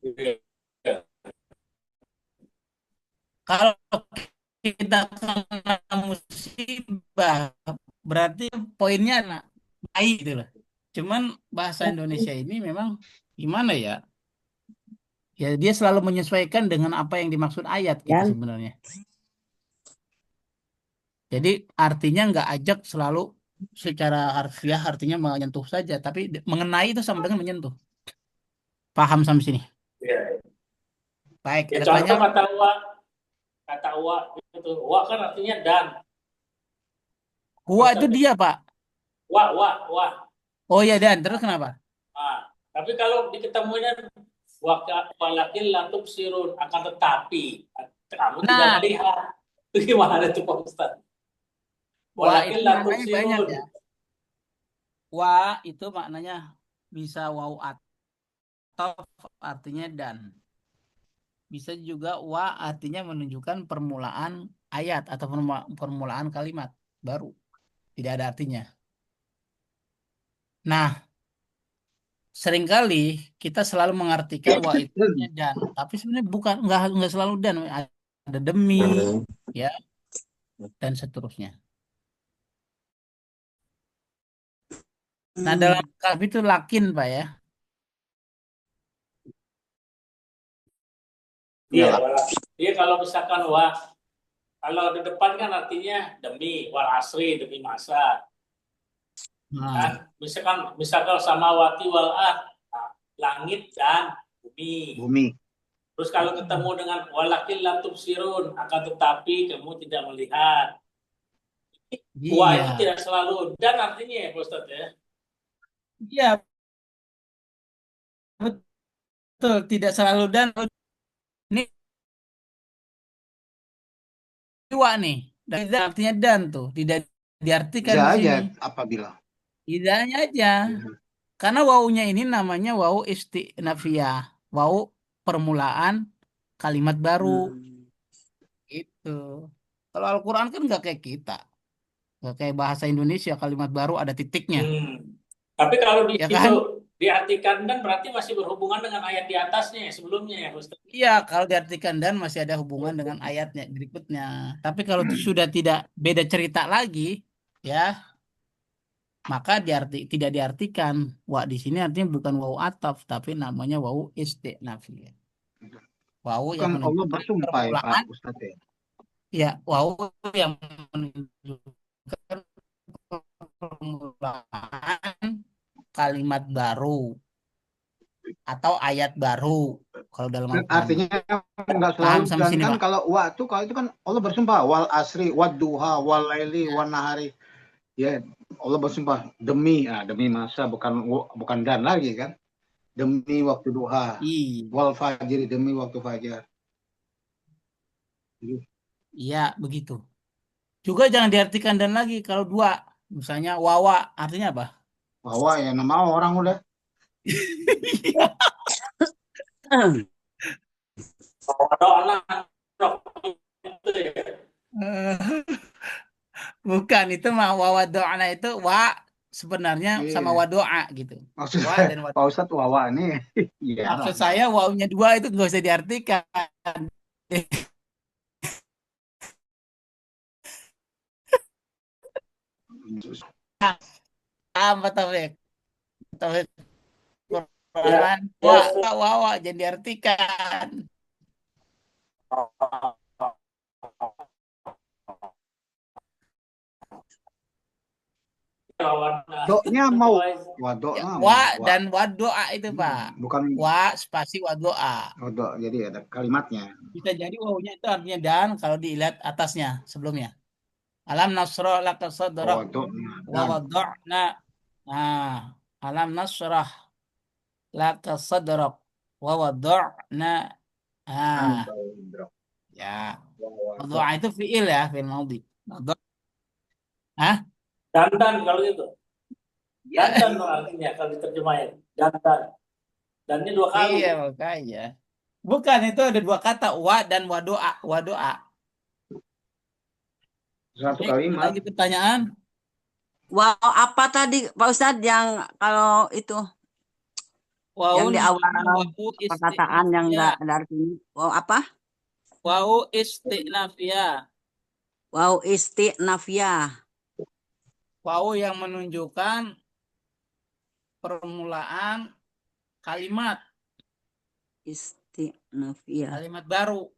Iya. Kalau kita kena musibah, berarti poinnya baik gitu loh. Cuman bahasa Indonesia ini memang gimana ya? Ya dia selalu menyesuaikan dengan apa yang dimaksud ayat gitu Dan sebenarnya. Jadi artinya nggak ajak selalu secara harfiah artinya menyentuh saja, tapi mengenai itu sama dengan menyentuh. Paham sampai sini? Iya. Baik, Ya ada contoh pertanyaan? kata wa itu wa kan artinya dan. Huwa itu dia, Pak. Wa. Oh iya, dan terus kenapa? Nah, tapi kalau diketemuinya walakin lantuk sirun akan tetapi kamu tidak Nah, melihat. Itu gimana itu Pak Ustaz? wa Walakin itu lantuk maknanya banyak sirun. ya. Wa itu maknanya bisa wau atau artinya dan. Bisa juga wa artinya menunjukkan permulaan ayat atau permulaan kalimat baru. Tidak ada artinya. Nah, seringkali kita selalu mengartikan wa itu artinya dan, tapi sebenarnya bukan nggak selalu dan. Ada demi, ya, dan seterusnya. Nah, dalam kalb itu lakin, Pak ya. Iya, iya kalau misalkan kalau di depan kan artinya demi wal asri demi masa Nah, kan misalkan samawati wal ard nah, langit dan bumi. Bumi. Terus kalau ketemu dengan walakil latub sirun akan tetapi kamu tidak melihat. Wa iya, itu tidak selalu dan artinya ya Pak Ustadz ya. iya betul. Tidak selalu dan. Ini wa nih. Dan tidak artinya dan tuh. Tidak diartikan Bisa di aja sini. apabila. Tidaknya aja. Karena wawunya ini namanya wawu istinafiyah. Wawu permulaan kalimat baru. Itu. Kalau Al-Quran kan nggak kayak kita. Nggak kayak bahasa Indonesia kalimat baru ada titiknya. Tapi kalau di Ya situ kan? diartikan dan berarti masih berhubungan dengan ayat di atasnya ya, sebelumnya ya Ustaz. Iya, kalau diartikan dan masih ada hubungan dengan ayatnya berikutnya. Tapi kalau itu sudah tidak beda cerita lagi, ya, maka tidak diartikan. Wa di sini artinya bukan wau ataf, tapi namanya wau istinafiyah. Wau Itu yang kan Allah menunjukkan bersumpah ya Pak permulaan, Ustadz ya. ya, wau yang menunjukkan permulaan kalimat baru atau ayat baru kalau dalam Al-Quran. Artinya nggak selalu Paham sampai dan sini, kan Pak? kalau itu kan Allah bersumpah wal asri wad duha wal laili wan nahari. Ya, Allah bersumpah demi masa bukan dan lagi kan. Demi waktu duha Iya, wal fajri demi waktu fajar. iya begitu. Juga jangan diartikan dan lagi kalau dua. Misalnya wawa artinya apa? Bahwa ya nama orang udah Doa itu ya. Eh, Bukan, itu mah wawa doa itu wa sebenarnya sama iya. wa doa gitu. Maksud Wa saya, dan wa. Pak Ustadz Wawa nih iya lah. Maksud saya wawunya dua itu nggak usah diartikan. Apa Taufik? Taufik Ya, Rahman. ya Wawa jangan diartikan. Doknya mau Ya, wadoknya wa mau dan wadoa itu Pak. bukan Wa spasi wadoa. wadok. Jadi ada kalimatnya. Bisa jadi wawunya itu artinya dan kalau dilihat atasnya sebelumnya. Alam nasrah laka sadrak Wadoknya wa dan wada'na. Nah, alam nasrah laka sadrak wa wada'na. Ah, antau indro. ya. Wadok. Wadoa itu fiil ya, fiil maudhi. Wadok. Hah? Dandan kalau gitu. Ya, Dandan dong artinya kalau diterjemahin. Dandan. Dan ini 2 kali. iya makanya. Bukan, itu ada 2 kata, wa dan wadoa. Wadoa. Satu Oke, kalimat. lagi pertanyaan? Wow, apa tadi Pak Ustadz yang kalau itu yang Waun di awal wau perkataan yang istinafia. enggak ada artinya? Wow, apa? Wau istinafia. Wow, istinafiyah. Wau yang menunjukkan permulaan kalimat. Istinafiyah. Kalimat baru.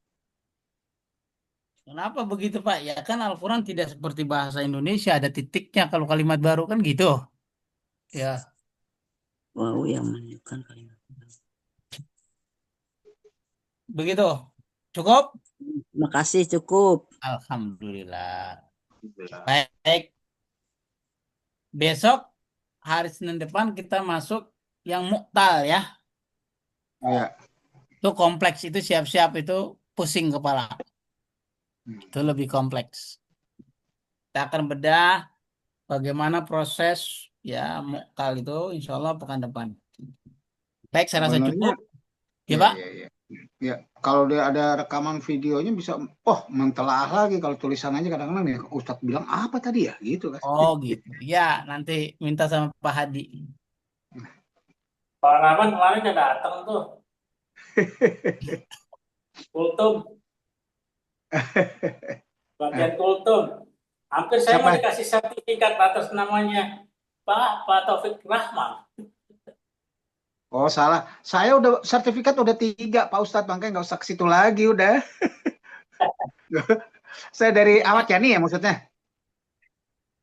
Kenapa begitu Pak? Ya kan Al-Quran tidak seperti bahasa Indonesia. Ada titiknya kalau kalimat baru kan gitu. Ya. Wow, yang menunjukkan kalimat. Begitu. Cukup? Terima kasih, cukup. Alhamdulillah. Baik. Besok hari Senin depan kita masuk yang muktal ya. Ya. Itu kompleks, itu siap-siap, itu pusing kepala. Itu lebih kompleks. Kita akan bedah bagaimana proses ya muktal itu insya Allah pekan depan. Baik, saya rasa Sebenarnya cukup. Ya, ya, Pak? ya. Ya, kalau dia ada rekaman videonya bisa, mentelaah lagi. Kalau tulisan aja kadang-kadang ya Ustadz bilang apa tadi ya, gitu kan. Oh gitu. Ya, nanti minta sama Pak Hadi. Pak Rahman kemarin udah datang tuh. Kultum. Bagian kultum. Hampir saya mau Siapa? dikasih sertifikat atas namanya Pak Taufik Rahman. Oh salah, saya udah sertifikat udah 3 Pak Ustadz, makanya nggak usah ke situ lagi udah. Saya dari Ahmad Yani ya maksudnya.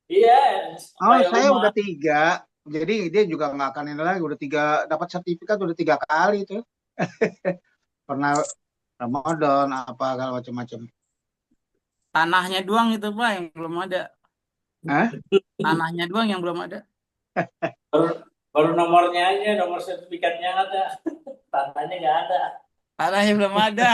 Iya. Oh supaya saya rumah. udah 3, jadi dia juga nggak akan ini lagi. Udah 3 dapat sertifikat udah 3 kali itu. Pernah Ramadan apa kalau macam-macam. Tanahnya doang itu Pak yang belum ada. Hah? Tanahnya doang yang belum ada. Baru nomornya aja, nomor sertifikatnya ada. Tandanya nggak ada. Tanahnya belum ada.